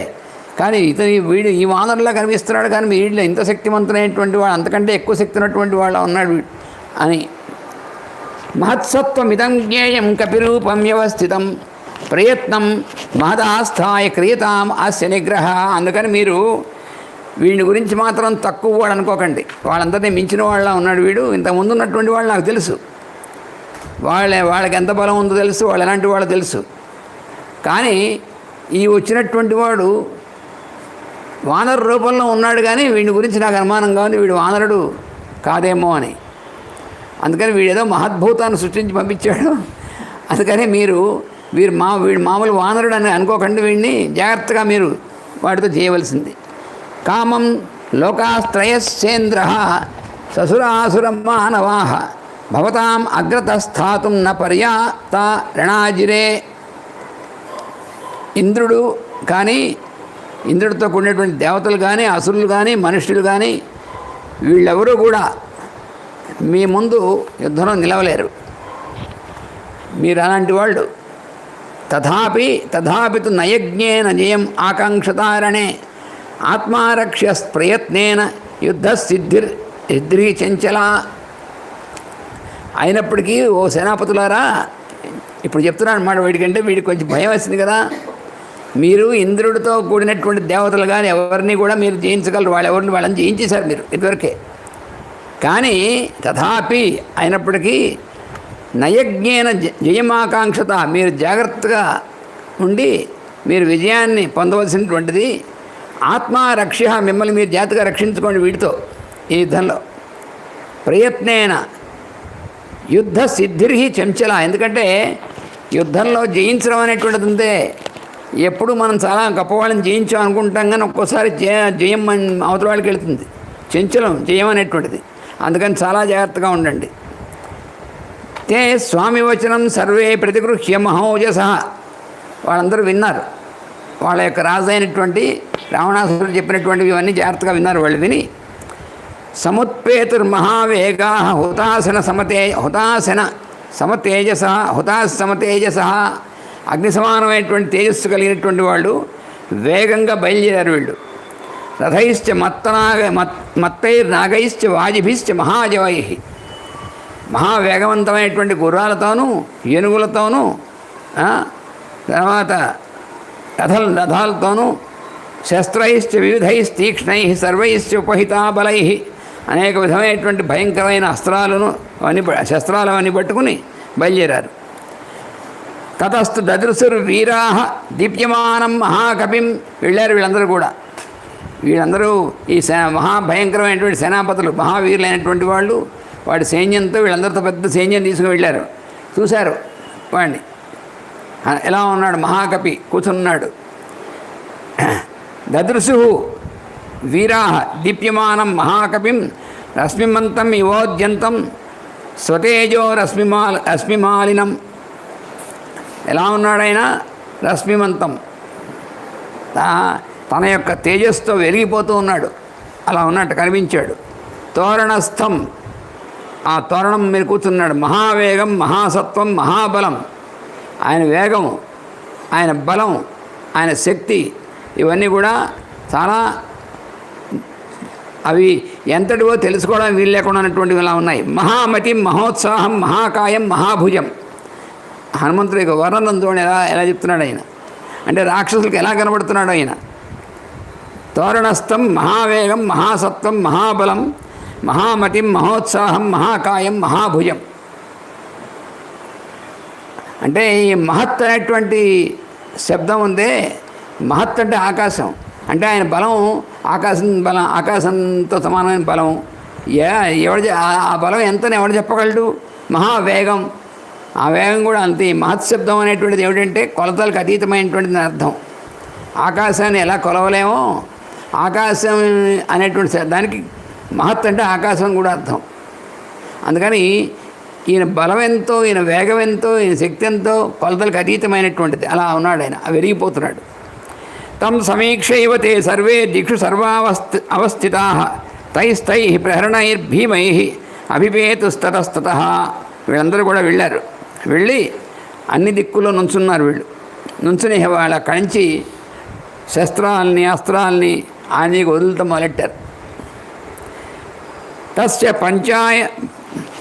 కానీ వీడు ఈ వానరులా కనిపిస్తున్నాడు. కానీ వీడిలో ఇంత శక్తివంతులైనటువంటి వాడు, అంతకంటే ఎక్కువ శక్తి ఉన్నటువంటి వాళ్ళు ఉన్నాడు అని. మహత్సత్వమిదం జ్ఞేయం కపిరూపం వ్యవస్థితం ప్రయత్నం మహదాస్థాయ క్రియతాం అస్య నిగ్రహ. అందుకని మీరు వీడిని గురించి మాత్రం తక్కువ వాడు అనుకోకండి. వాళ్ళందరినీ మించిన వాళ్ళ ఉన్నాడు వీడు. ఇంతకుముందు ఉన్నటువంటి వాళ్ళు నాకు తెలుసు. వాళ్ళకి ఎంత బలం ఉందో తెలుసు, వాళ్ళు ఎలాంటి వాళ్ళు తెలుసు. కానీ ఈ వచ్చినటువంటి వాడు వానరు రూపంలో ఉన్నాడు. కానీ వీడి గురించి నాకు అనుమానంగా ఉంది, వీడు వానరుడు కాదేమో అని. అందుకని వీడేదో మహద్భూతాన్ని సృష్టించి పంపించాడు. అందుకని వీడు మామూలు వానరుడు అని అనుకోకండి. వీడిని జాగ్రత్తగా మీరు వాడితో చేయవలసింది. కామం లోకాస్త్రయస్సేంద్ర ససురాసుర మానవా భవతాం అగ్రతస్థాతుం న పర్యాప్త రణాజిరే. ఇంద్రుడు కానీ, ఇంద్రుడితో కూడినటువంటి దేవతలు కానీ, అసురులు కానీ, మనుష్యులు కానీ, వీళ్ళెవరూ కూడా మీ ముందు యుద్ధంలో నిలవలేరు. మీరు అలాంటి వాళ్ళు. తథాపి నయజ్ఞేన జయం ఆకాంక్షతారణే ఆత్మారక్ష్య ప్రయత్నేన యుద్ధ సిద్ధి చంచల. అయినప్పటికీ ఓ సేనాపతులారా, ఇప్పుడు చెప్తున్నాను అన్నమాట. వీడికి కొంచెం భయం వేసింది కదా. మీరు ఇంద్రుడితో కూడినటువంటి దేవతలు కానీ ఎవరిని కూడా మీరు జయించగలరు. వాళ్ళని జయించేశారు మీరు ఇదివరకే. కానీ తథాపి అయినప్పటికీ నయజ్ఞేన జయమాకాంక్షత, మీరు జాగ్రత్తగా ఉండి మీరు విజయాన్ని పొందవలసినటువంటిది. ఆత్మారక్ష్య, మిమ్మల్ని మీరు జాగ్రత్తగా రక్షించుకోండి వీటితో ఈ యుద్ధంలో. ప్రయత్నేన యుద్ధ సిద్ధిర్హి చంచల. ఎందుకంటే యుద్ధంలో జయించడం అనేటువంటిది ఉంటే ఎప్పుడు మనం చాలా గొప్పవాళ్ళని జయించాం అనుకుంటాం. కానీ ఒక్కోసారి జయం అవతల వాళ్ళకి వెళుతుంది. చంచలం జయం అనేటువంటిది. అందుకని చాలా జాగ్రత్తగా ఉండండి. తే స్వామి వచనం సర్వే ప్రతిగృహ్య మహోజస. వాళ్ళందరూ విన్నారు. వాళ్ళ యొక్క రాజు అయినటువంటి రావణాసురుడు చెప్పినటువంటివి ఇవన్నీ జాగ్రత్తగా విన్నారు. వాళ్ళు విని సముత్పేతుర్మహావేగా హుతాసన సమతేజస అగ్ని సమానమైనటువంటి తేజస్సు కలిగినటువంటి వాళ్ళు వేగంగా బయలుదేరారు. వీళ్ళు రథైశ్చ మత్తైర్నాగైశ్చ వాజిభిశ్చ మహాజవై. మహావేగవంతమైనటువంటి గుర్రాలతోనూ ఏనుగులతోనూ తర్వాత రథాలతోనూ శస్త్రైశ్చ వివిధైస్తీక్ష్ణై సర్వైశ్చ ఉపహితా బలై అనేక విధమైనటువంటి భయంకరమైన శస్త్రాలు అవన్నీ పట్టుకుని బయలుదేరారు. తతస్తు దదృశుర్ వీరా దీప్యమానం మహాకపిం. వెళ్ళారు వీళ్ళందరూ కూడా. వీళ్ళందరూ ఈ మహాభయంకరమైనటువంటి సేనాపతులు, మహావీరులైనటువంటి వాళ్ళు. వాడి సైన్యంతో వీళ్ళందరితో పెద్ద సైన్యం తీసుకుని వెళ్ళారు. చూశారు వాడిని ఎలా ఉన్నాడు. మహాకపి కూర్చున్నాడు. దదృశు వీరా దీప్యమానం మహాకపిం రశ్మిమంతం ఇవోద్యంతం స్వతేజో రశ్మిమాలినం. ఎలా ఉన్నాడైనా రశ్మిమంతం, తన యొక్క తేజస్సుతో వెలిగిపోతూ ఉన్నాడు. అలా ఉన్నట్టు కనిపించాడు. తోరణస్థం, ఆ తోరణం మీద కూర్చున్నాడు. మహావేగం, మహాసత్వం, మహాబలం. ఆయన వేగము, ఆయన బలం, ఆయన శక్తి ఇవన్నీ కూడా చాలా అవి ఎంతటివో తెలుసుకోవడం వీలు లేకుండా ఉన్నటువంటివి ఇలా ఉన్నాయి. మహామతి, మహోత్సాహం, మహాకాయం, మహాభుజం. హనుమంతుడి యొక్క వర్ణనంతో ఎలా చెప్తున్నాడు ఆయన అంటే రాక్షసులకు ఎలా కనబడుతున్నాడు ఆయన. తోరణస్థం మహావేగం, మహాసత్వం, మహాబలం, మహామతిం, మహోత్సాహం, మహాకాయం, మహాభుజం. అంటే ఈ మహత్ అనేటువంటి శబ్దం ఉందే, మహత్ అంటే ఆకాశం, అంటే ఆయన బలం ఆకాశంతో సమానమైన బలం. ఎవడు ఆ బలం ఎంతని ఎవడు చెప్పగలడు? మహావేగం, ఆ వేగం కూడా అంతే. మహత్ శబ్దం అనేటువంటిది ఏమిటంటే కొలతలకు అతీతమైనటువంటిది అర్థం. ఆకాశాన్ని ఎలా కొలవలేమో ఆకాశం అనేటువంటి దానికి మహత్ అంటే ఆకాశం కూడా అర్థం. అందుకని ఈయన బలం ఎంతో, ఈయన వేగం ఎంతో, ఈయన శక్తి ఎంతో కొలతలకు అతీతమైనటువంటిది. అలా ఉన్నాడు ఆయన, వెలిగిపోతున్నాడు. తం సమీక్షైవ తే సర్వే దిక్షు అవస్థితా తైస్తై ప్రహరణైర్భీమై అభిపేతుస్తతస్తత. వీళ్ళందరూ కూడా వెళ్ళారు. వెళ్ళి అన్ని దిక్కుల్లో నుంచున్నారు. వీళ్ళు నుంచుని వాళ్ళ కంచి శస్త్రాలని అస్త్రాలని ఆయనకి వదులుతాం మొదలెట్టారు. తస్య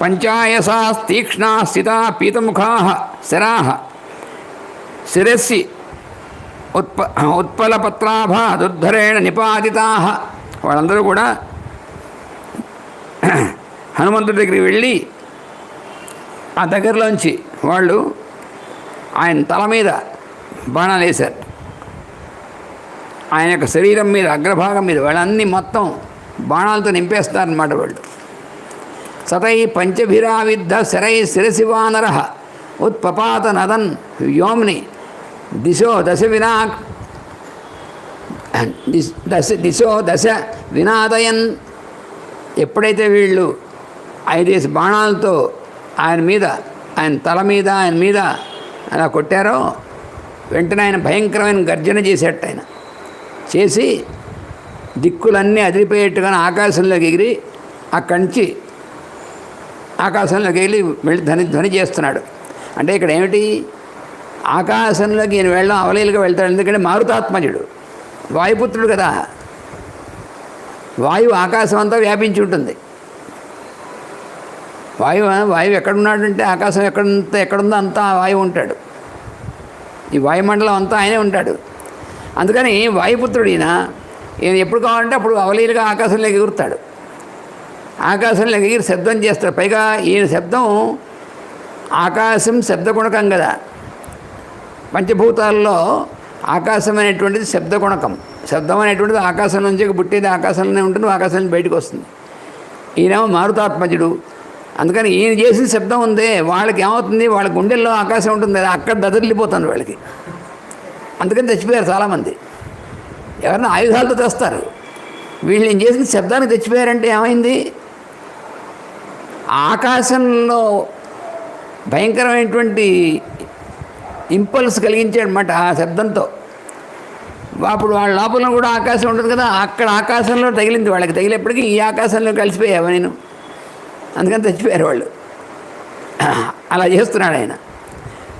పంచాయసా తీక్ష్ణా స్థితా పీతముఖా శరాః శిరస్సి ఉత్పలపత్రాభా దుర్ధరేణ నిపాతితాః. వాళ్ళందరూ కూడా హనుమంతుడి దగ్గరికి వెళ్ళి ఆ దగ్గరలోంచి వాళ్ళు ఆయన తల మీద బాణాలు వేశారు. ఆయన యొక్క శరీరం మీద, అగ్రభాగం మీద వాళ్ళన్నీ మొత్తం బాణాలతో నింపేస్తారన్నమాట వాళ్ళు. సతై పంచభిరావిద్ధ శరై శిరసి వానర ఉత్పపాత నదన్ వ్యోమ్ని దిశో దశ వినాదయన్. ఎప్పుడైతే వీళ్ళు 5 బాణాలతో ఆయన మీద, ఆయన తల మీద, ఆయన మీద అలా కొట్టారో వెంటనే ఆయన భయంకరమైన గర్జన చేసేట. ఆయన చేసి దిక్కులన్నీ అదిరిపోయేట్టుగా ఆకాశంలోకి ఎగిరి అక్కడి నుంచి ఆకాశంలోకి వెళ్ళి ధ్వని చేస్తున్నాడు. అంటే ఇక్కడ ఏమిటి, ఆకాశంలోకి ఈయన వెళ్ళడం అవలీలుగా వెళ్తాడు. ఎందుకంటే మారుతాత్మజుడు, వాయుపుత్రుడు కదా. వాయువు ఆకాశం అంతా వ్యాపించి ఉంటుంది. వాయువు ఎక్కడున్నాడంటే ఆకాశం ఎక్కడుందో అంతా వాయువు ఉంటాడు. ఈ వాయుమండలం అంతా ఆయనే ఉంటాడు. అందుకని వాయుపుత్రుడు ఈయన ఎప్పుడు కావాలంటే అప్పుడు అవలీలుగా ఆకాశంలోకి ఎగురుతాడు. ఆకాశంలోకి ఎగిరి శబ్దం చేస్తాడు. పైగా ఈయన శబ్దం, ఆకాశం శబ్దగుణకం కదా. పంచభూతాల్లో ఆకాశం అనేటువంటిది శబ్దగుణకం. శబ్దం అనేటువంటిది ఆకాశం నుంచి పుట్టేది ఆకాశంలోనే ఉంటుంది, ఆకాశం నుంచి బయటకు వస్తుంది. ఈయనేమో మారుతాత్మజుడు. అందుకని ఈయన చేసిన శబ్దం ఉందే వాళ్ళకి ఏమవుతుంది, వాళ్ళ గుండెల్లో ఆకాశం ఉంటుంది కదా, అక్కడ దదరిల్లిపోతుంది వాళ్ళకి. అందుకని చచ్చిపోయారు చాలామంది. ఎవరైనా ఆయుధాలతో తెస్తారు, వీళ్ళు ఏం చేసిన శబ్దానికి తెచ్చిపోయారంటే ఏమైంది, ఆకాశంలో భయంకరమైనటువంటి ఇంపల్స్ కలిగించాడనమాట ఆ శబ్దంతో. అప్పుడు వాళ్ళ లోపల కూడా ఆకాశం ఉంటుంది కదా, అక్కడ ఆకాశంలో తగిలింది. వాళ్ళకి తగిలేప్పటికీ ఈ ఆకాశంలో కలిసిపోయావు నేను, అందుకని తెచ్చిపోయారు వాళ్ళు. అలా చేస్తున్నాడు ఆయన.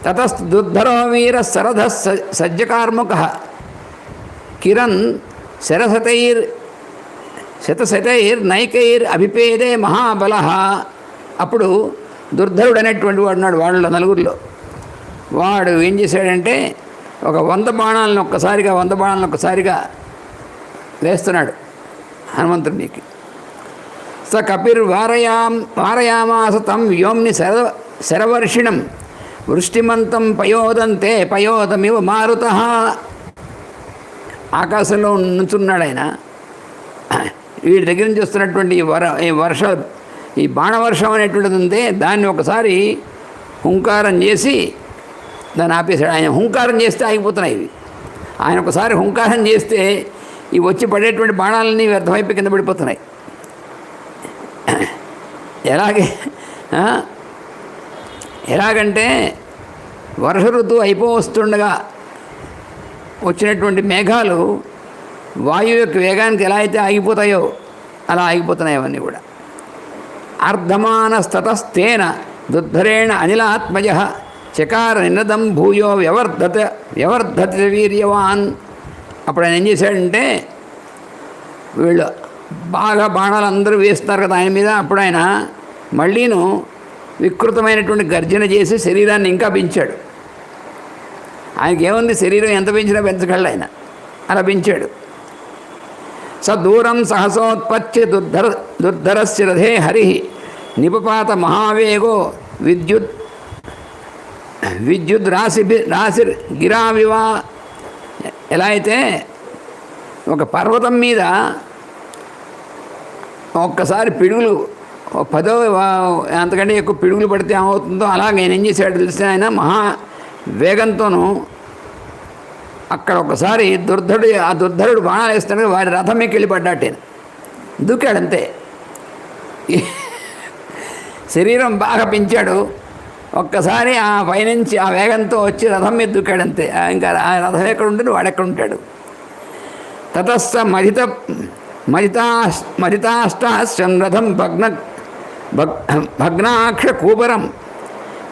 తతస్తు దుర్ధరో వీర శరథ సజ్జకార్ముక కిరణ్ శతశతైర్ నైకైర్ అభిపేదే మహాబల. అప్పుడు దుర్ధరుడు అనేటువంటి వాడు ఉన్నాడు వాళ్ళ నలుగురిలో. వాడు ఏం చేశాడంటే ఒక 100 బాణాలను ఒక్కసారిగా వేస్తున్నాడు హనుమంతుడికి. స కపిర్ వారయామాస తం వ్యోమ్ని శరవర్షిణం వృష్టిమంతం పయోదంతే పయోదమివ మారుత. ఆకాశంలో నుంచున్నాడు ఆయన. వీడి దగ్గర నుంచి వస్తున్నటువంటి ఈ బాణవర్షం అనేటువంటిది ఉంటే దాన్ని ఒకసారి హుంకారం చేసి దాన్ని ఆపేశాడు. ఆయన హుంకారం చేస్తే ఆగిపోతున్నాయి ఇవి. ఆయన ఒకసారి హుంకారం చేస్తే ఈ వచ్చి పడేటువంటి బాణాలన్నీ వ్యర్థమైపోయి కింద పడిపోతున్నాయి. ఎలాగంటే వర్ష ఋతువు అయిపోవస్తుండగా వచ్చినటువంటి మేఘాలు వాయువు యొక్క వేగానికి ఎలా అయితే ఆగిపోతాయో అలా ఆగిపోతున్నాయి అవన్నీ కూడా. అర్ధమానస్తతస్తేన దుర్ధరేణ అనిలాత్మజ చకార నినదం భూయో వ్యవర్ధత వీర్యవాన్. అప్పుడు ఆయన ఏం చేశాడంటే, వీళ్ళు బాగా బాణాలు అందరూ వేస్తున్నారు కదా ఆయన మీద, అప్పుడు ఆయన మళ్ళీను వికృతమైనటువంటి గర్జన చేసి శరీరాన్ని ఇంకా పెంచాడు. ఆయనకి ఏముంది, శరీరం ఎంత పెంచినా పెంచగలడు ఆయన, అలా పెంచాడు. స దూరం సహసోత్పత్తి దుర్ధరస్య రథే హరి నిపపాత మహావేగో విద్యుత్ రాశి గిరావివా. ఎలా అయితే ఒక పర్వతం మీద ఒక్కసారి పిడుగులు 10 అంతకంటే ఎక్కువ పిడుగులు పడితే ఏమవుతుందో అలాగే ఆయన ఏం చేశాడు తెలిసిన ఆయన మహా వేగంతోనూ అక్కడ ఒకసారి దుర్ధరుడు బాణాలు వేస్తున్నాడు, వాడి రథం ఎక్కి వెళ్ళి పడ్డాటేను దూకాడంతే. శరీరం బాగా పెంచాడు, ఒక్కసారి ఆ పైనుంచి ఆ వేగంతో వచ్చి రథం మీద దూకాడంతే. ఇంకా ఆ రథం ఎక్కడ ఉంటుంది, వాడెక్కడ ఉంటాడు. తతస్థ మరితాష్టం రథం భగ్నాక్ష కూపరం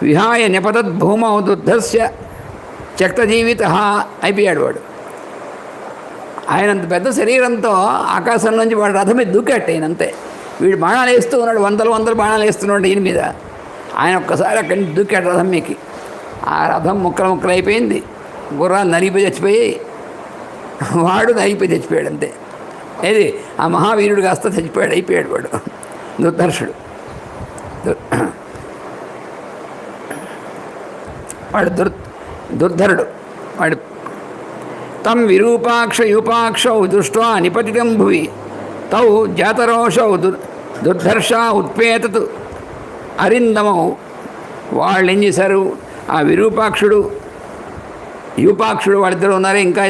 విహాయ నిపతద్భూమౌ దుర్ధస్య చక్తజీవిత అయిపోయాడు వాడు. ఆయనంత పెద్ద శరీరంతో ఆకాశం నుంచి వాడు రథం మీద దూకాట ఈయనంతే. వీడు బాణాలు వేస్తూ ఉన్నాడు, వందలు బాణాలు వేస్తున్నాడు ఈయన మీద. ఆయన ఒక్కసారి అక్కడి నుంచి దూకాడు రథం మీకి. ఆ రథం ముక్కలు అయిపోయింది, గుర్రాలు నలిగిపోయి చచ్చిపోయి, వాడు నలిగిపోయి చచ్చిపోయాడు అంతే. ఏది ఆ మహావీరుడు కాస్త చచ్చిపోయాడు, అయిపోయాడు వాడు దుర్ధర్షుడు. వాడు దుర్ధరుడు. వాడు తం విరూపాక్ష దృష్ట్వా నిపతితం భువి తౌ జాతరోషౌ దుర్ధర్ష ఉత్పేతతు అరిందమౌ. వాళ్ళు ఏం చేశారు, ఆ విరూపాక్షుడు యూపాక్షుడు వాళ్ళిద్దరు ఉన్నారు. ఇంకా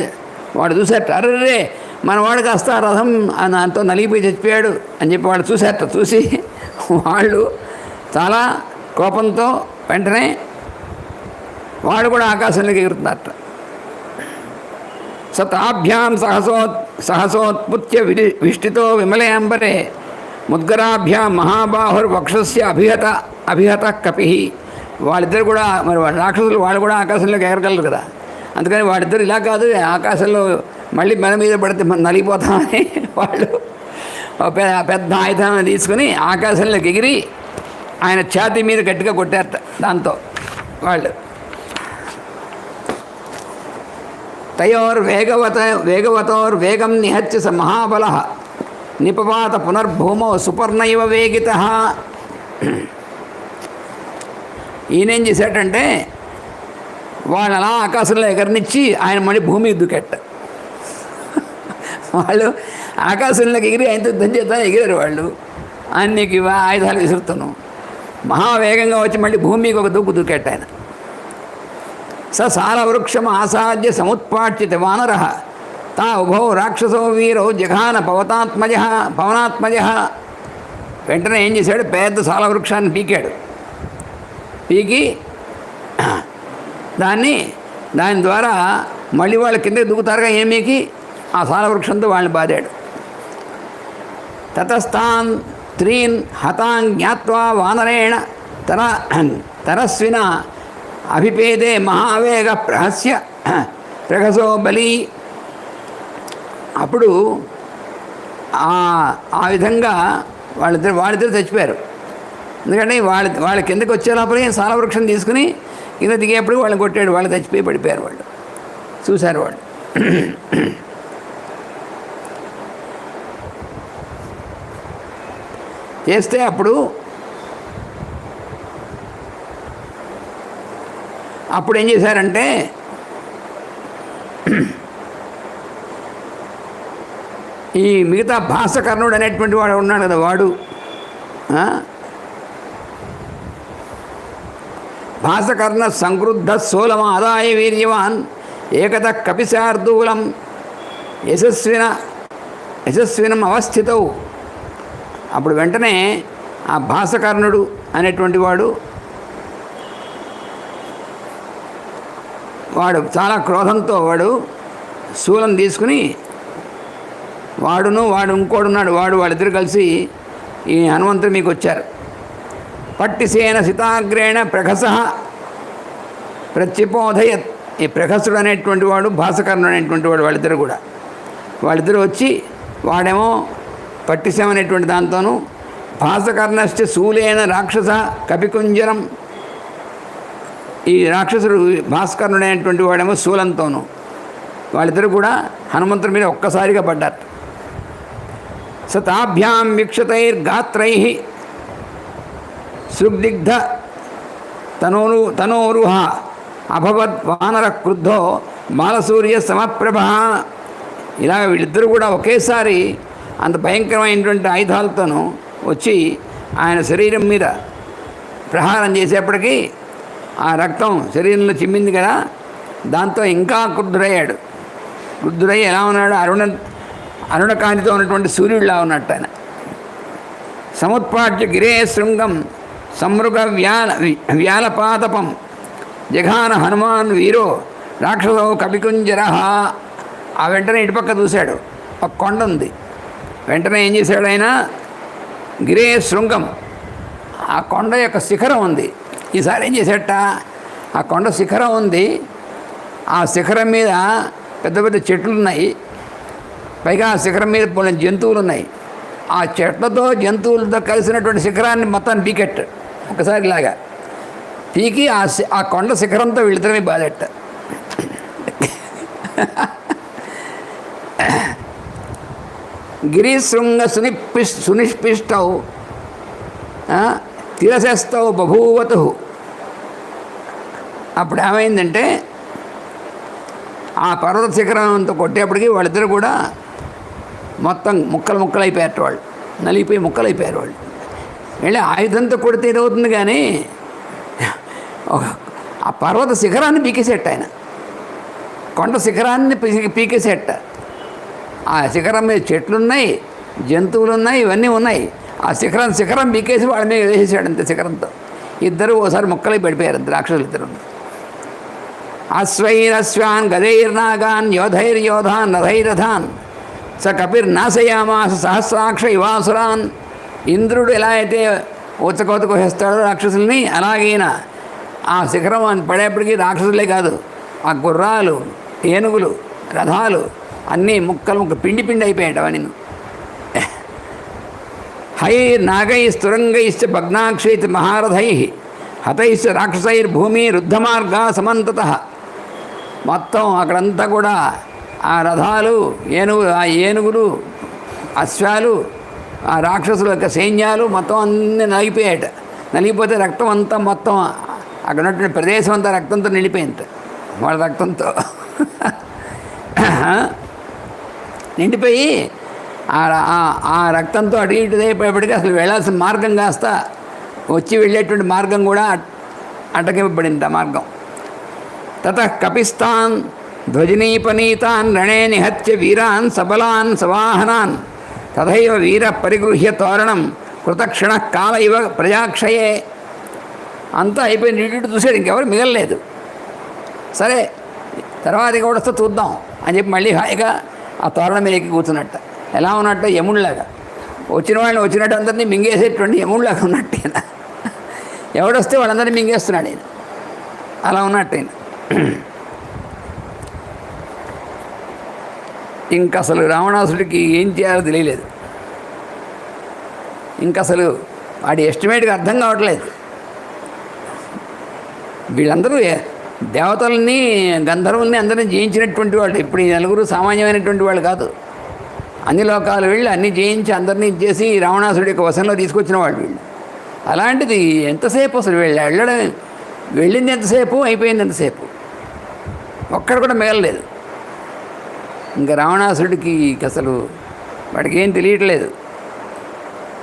వాడు చూశారట, అర్రే మన వాడు కాస్త రథం దాంతో నలిగిపోయి చచ్చిపోయాడు అని చెప్పి వాళ్ళు చూశారట. చూసి వాళ్ళు చాలా కోపంతో వెంటనే వాడు కూడా ఆకాశంలోకి ఎగురుతున్నారట. సతాభ్యాం సహసోత్పుత్య విష్టితో విమలే అంబరే ముద్గరాభ్యాం మహాబాహుర్వక్షస్య అభిహత కపి. వాళ్ళిద్దరు కూడా మరి రాక్షసులు వాళ్ళు కూడా ఆకాశంలోకి ఎగరగలరు కదా, అందుకని వాళ్ళిద్దరు ఇలా కాదు, ఆకాశంలో మళ్ళీ మన మీద పడితే మనం నలిగిపోతామని వాళ్ళు పెద్ద ఆయుధాన్ని తీసుకుని ఆకాశంలోకి ఎగిరి ఆయన ఛాతీ మీద గట్టిగా కొట్టారట. దాంతో వాళ్ళు వేగం నిహత్య స మహాబల నిపపాత పునర్భూమో సుపర్ణైవ వేగిత. ఈయనేం చేశాడంటే వాళ్ళు అలా ఆకాశంలో ఎగరనిచ్చి ఆయన మళ్ళీ భూమికి దూకెట్ట. వాళ్ళు ఆకాశంలోకి ఎగిరి ఆయనతో యుద్ధం చేద్దాం ఎగిరారు వాళ్ళు. ఆయన నీకు ఆయుధాలు విసురుతాను, మహావేగంగా వచ్చి మళ్ళీ భూమికి ఒక దూకెట్ట ఆయన. సాలవృక్షం ఆసాద్య సముత్పాట్యత వానర తా ఉభౌ రాక్షసో వీరో జఘాన పవనాత్మజ. వెంటనే ఏం చేశాడు, పెద్ద సాలవృక్షాన్ని పీకి దాని ద్వారా మళ్ళీ వాళ్ళ కిందకి దిగుతారుగా ఏమీకి ఆ సాలవృక్షంతో వాళ్ళని బాదాడు. తతస్థాన్ త్రీన్ హతాన్ జ్ఞాత్వా వానరేణ తరస్విన అభిపేదే మహావేగ ప్రహసో బలి. అప్పుడు ఆ విధంగా వాళ్ళిద్దరు చచ్చిపోయారు. ఎందుకంటే వాళ్ళ కిందకి వచ్చే లోపలే సాలవృక్షం తీసుకుని కింద దిగేప్పుడు వాళ్ళని కొట్టాడు, వాళ్ళు చచ్చిపోయి పడిపోయారు. వాళ్ళు చూశారు. వాళ్ళు చేస్తే అప్పుడు ఏం చేశారంటే ఈ మిగతా భాసకర్ణుడు అనేటువంటి వాడు ఉన్నాడు కదా, వాడు భాసకర్ణ సంక్రుద్ధ సోలమాదాయ వీర్యవాన్ ఏకత కపిశార్దూలం యశస్వినం అవస్థితౌ. అప్పుడు వెంటనే ఆ భాసకర్ణుడు అనేటువంటి వాడు చాలా క్రోధంతో వాడు శూలం తీసుకుని వాడు ఇంకోడున్నాడు, వాళ్ళిద్దరు కలిసి ఈ హనుమంతుడు మీకు వచ్చారు. పట్టిసేన సితాగ్రేణ ప్రఘస ప్రత్యపోధయత్. ఈ ప్రహస్తుడు అనేటువంటి వాడు, భాస్కరుడు అనేటువంటి వాడు, వాళ్ళిద్దరూ వచ్చి, వాడేమో పట్టిసమనేటువంటి దాంతోనూ, భాసకర్ణశ్చ శూలేన రాక్షస కపికుంజరం, ఈ రాక్షసుడు భాస్కరుడు అనేటువంటి వాడేమో శూలంతోనూ, వాళ్ళిద్దరూ కూడా హనుమంతుడి మీద ఒక్కసారిగా పడ్డారు. సతాభ్యాం విక్షతైర్గాత్రై సృగ్దిగ్ధ తనోరుహ అభవద్ వానర క్రుద్ధో బాలసూర్య సమప్రభ. ఇలా వీళ్ళిద్దరూ కూడా ఒకేసారి అంత భయంకరమైనటువంటి ఆయుధాలతోనూ వచ్చి ఆయన శరీరం మీద ప్రహారం చేసేప్పటికీ ఆ రక్తం శరీరంలో చిమ్మింది కదా, దాంతో ఇంకా క్రుద్ధుడయ్యాడు. క్రుద్ధుడై ఎలా ఉన్నాడు? అరుణకాంతితో ఉన్నటువంటి సూర్యుడిలా ఉన్నట్టు ఆయన. సముత్పాట్య గిరే శృంగం సమృగ వ్యాలపాతపం జఘాన హనుమాన్ వీరో రాక్షసో కపికుంజర. ఆ వెంటనే ఇటుపక్క చూశాడు, ఒక కొండ ఉంది. వెంటనే ఏం చేశాడు ఆయన? గిరే శృంగం, ఆ కొండ యొక్క శిఖరం ఉంది. ఈసారి ఏం చేసేట? ఆ కొండ శిఖరం ఉంది, ఆ శిఖరం మీద పెద్ద పెద్ద చెట్లు ఉన్నాయి, పైగా ఆ శిఖరం మీద కొన్ని జంతువులు ఉన్నాయి. ఆ చెట్లతో జంతువులతో కలిసినటువంటి శిఖరాన్ని మొత్తాన్ని పీకెట్ట ఒకసారి లాగా పీకి ఆ కొండ శిఖరంతో వీళ్ళిద్దరమే బాధెట్ట. గిరిశృంగ సునిష్పిష్టౌ తిరశస్తౌ బభూవతు. అప్పుడు ఏమైందంటే ఆ పర్వత శిఖరంతో కొట్టేప్పటికి వాళ్ళిద్దరు కూడా మొత్తం ముక్కలైపోయారు. వాళ్ళు నలిగిపోయి ముక్కలైపోయారు. వాళ్ళు వెళ్ళి ఆయుధంతో కొడితే ఏదవుతుంది, కానీ ఆ పర్వత శిఖరాన్ని పీకేసేట ఆయన. కొండ శిఖరాన్ని పీకేసేట. ఆ శిఖరం మీద చెట్లున్నాయి, జంతువులు ఉన్నాయి, ఇవన్నీ ఉన్నాయి. ఆ శిఖరం పీకేసి వాళ్ళ మీద వేసేసాడు అంతే శిఖరంతో. ఇద్దరు ఓసారి ముక్కలై పడిపోయారు అంతే రాక్షసులు ఇద్దరు. అశ్వైరశ్వాన్ గదైర్నాగాన్ యోధైర్యోధాన్ రథైరథాన్ స కపిర్నాశయామాస సహస్రాక్ష ఇవాసురాన్. ఇంద్రుడు ఎలా అయితే ఊచకోతకొస్తాడో రాక్షసుల్ని, అలాగైనా ఆ శిఖరం పడేప్పటికీ రాక్షసులే కాదు, ఆ గుర్రాలు, ఏనుగులు, రథాలు అన్నీ ముక్కలు పిండి అయిపోయాడు అవన్నీ. హైర్నాగైస్తురంగైశ్చ భగ్నాక్షైత్ మహారథై హతైశ్చ రాక్షసైర్భూమి రుద్ధమార్గా సమంతతః. మొత్తం అక్కడంతా కూడా ఆ రథాలు, ఏనుగులు, అశ్వాలు, ఆ రాక్షసుల యొక్క సైన్యాలు మొత్తం అన్నీ నలిగిపోయాట. నలిగిపోతే రక్తం అంతా మొత్తం అక్కడ ఉన్నటువంటి ప్రదేశం అంతా రక్తంతో నిండిపోయింది. వాళ్ళ రక్తంతో నిండిపోయి ఆ రక్తంతో అటు ఇటు అయిపోయేప్పటికీ అసలు వెళ్ళాల్సిన మార్గం కాస్త వచ్చి వెళ్ళేటువంటి మార్గం కూడా అటకింపబడింది. ఆ మార్గం తతః కపిస్తాన్ ధ్వజనీపనీతాన్ రణే నిహత్య వీరాన్ సబలాన్ సవాహనాన్ తథైవ వీర పరిగృహ్య తోరణం కృతక్షణ కాల ఇవ ప్రజాక్షయే. అంతా అయిపోయింది. ఇటు చూసాడు, ఇంకెవరు మిగలలేదు. సరే తర్వాత కూడా వస్తే చూద్దాం అని చెప్పి మళ్ళీ హాయిగా ఆ తోరణం మీద ఎక్కి కూర్చున్నట్ట. ఎలా ఉన్నట్టు? యముడిలాగా. వచ్చిన వాళ్ళని వచ్చినట్టు అందరినీ మింగేసేటువంటి యముడిలాగా ఉన్నట్టు ఈయన. ఎవడొస్తే వాళ్ళందరినీ మింగేస్తున్నాడు ఈయన. అలా ఉన్నట్టు ఈయన. ఇంక అసలు రావణాసుడికి ఏం చేయాలో తెలియలేదు. ఇంకసలు వాడి ఎస్టిమేట్కి అర్థం కావట్లేదు. వీళ్ళందరూ దేవతల్ని, గంధర్వుల్ని అందరినీ జయించినటువంటి వాళ్ళు. ఇప్పుడు ఈ నలుగురు సామాన్యమైనటువంటి వాళ్ళు కాదు. అన్ని లోకాలు వెళ్ళి అన్నీ జయించి అందరినీ చేసి రావణాసుడి యొక్క వశంలో తీసుకొచ్చిన వాళ్ళు వీళ్ళు. అలాంటిది ఎంతసేపు అసలు వెళ్ళింది ఎంతసేపు, అయిపోయింది ఎంతసేపు, ఒక్కడ కూడా మిగలలేదు. ఇంకా రావణాసుడికి అసలు వాడికి ఏం తెలియట్లేదు.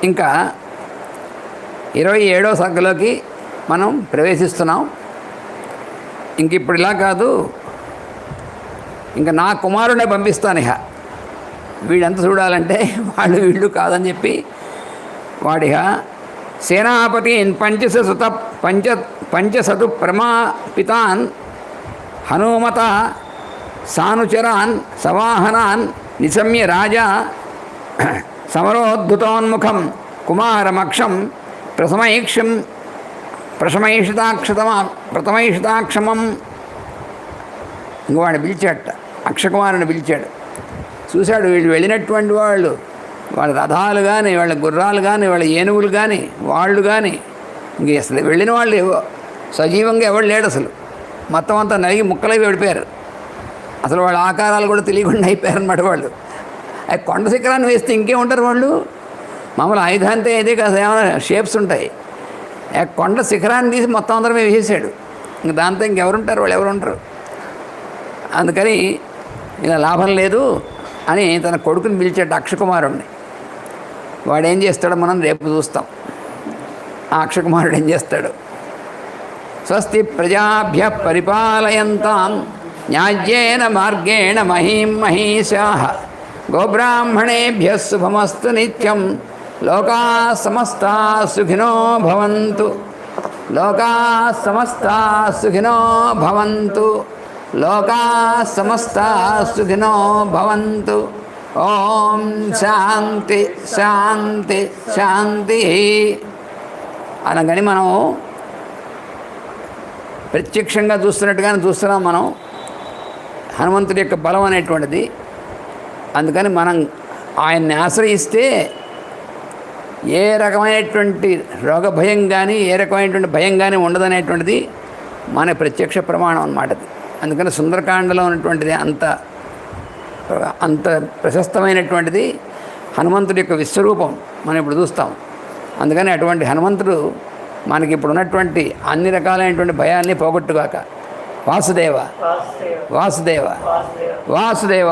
ఇంకా 27వ సర్గలోకి మనం ప్రవేశిస్తున్నాం. ఇంక ఇప్పుడు ఇలా కాదు, ఇంకా నా కుమారుడే పంపిస్తాను. ఇహ వీడంత చూడాలంటే వాళ్ళు వీళ్ళు కాదని చెప్పి వాడిహ సేనాపతి పంచసతు ప్రమాపితాన్ హనుమత సానుచరాన్ సవాహనాన్ నిశమ్య రాజా సమరోద్ధుతోన్ముఖం కుమారమక్షం ప్రథమైషితాక్షమం ఇంకోవాడిని పిలిచాడట, అక్షకుమారుని పిలిచాడు. చూశాడు వీళ్ళు వెళ్ళినటువంటి వాళ్ళు, వాళ్ళ రథాలు కానీ, వాళ్ళ గుర్రాలు కానీ, వాళ్ళ ఏనుగులు కానీ, వాళ్ళు కానీ ఇంక అసలు వెళ్ళిన వాళ్ళు సజీవంగా ఎవరు లేడు అసలు. మొత్తం అంతా నలిగి ముక్కలై వెళ్ళిపోయారు. అసలు వాళ్ళ ఆకారాలు కూడా తెలియకుండా అయిపోయారన్నమాట వాళ్ళు. అది కొండ శిఖరాన్ని వేస్తే ఇంకేముంటారు వాళ్ళు? మామూలు ఆయుధాంతే ఇదే కాదు, ఏమైనా షేప్స్ ఉంటాయి. కొండ శిఖరాన్ని తీసి మొత్తం అందరమే వేసేసాడు. ఇంక దాంతో ఇంకెవరుంటారు? వాళ్ళు ఎవరు ఉంటారు? అందుకని ఇలా లాభం లేదు అని తన కొడుకుని పిలిచాడు, అక్షకుమారుడిని. వాడు ఏం చేస్తాడో మనం రేపు చూస్తాం. ఆ అక్షకుమారుడు ఏం చేస్తాడు? స్వస్తి ప్రజాభ్య పరిపాలయంతాం న్యాయ్యేన మార్గేణ మహీం మహీషాః గోబ్రాహ్మణేభ్యः శుభమస్తు నిత్యం లోకాః సమస్తాః సుఖినో భవంతు. లోకాః సమస్తాః సుఖినో భవంతు. లోకాః సమస్తాః సుఖినో భవంతు. ఓం శాంతి శాంతి శాంతి అనగాని మనం ప్రత్యక్షంగా చూస్తున్నట్టుగానే చూస్తున్నాం మనం హనుమంతుడి యొక్క బలం అనేటువంటిది. అందుకని మనం ఆయన్ని ఆశ్రయిస్తే ఏ రకమైనటువంటి రోగ భయం కానీ, ఏ రకమైనటువంటి భయం కానీ ఉండదనేటువంటిది మన ప్రత్యక్ష ప్రమాణం అన్నమాట. అందుకని సుందరకాండలో ఉన్నటువంటిది అంత ప్రశస్తమైనటువంటిది హనుమంతుడి యొక్క విశ్వరూపం మనం ఇప్పుడు చూస్తాం. అందుకని అటువంటి హనుమంతుడు మనకి ఇప్పుడు ఉన్నటువంటి అన్ని రకాలైనటువంటి భయాన్ని పోగొట్టుగాక. వాసుదేవ వాసుదేవ వాసుదేవ.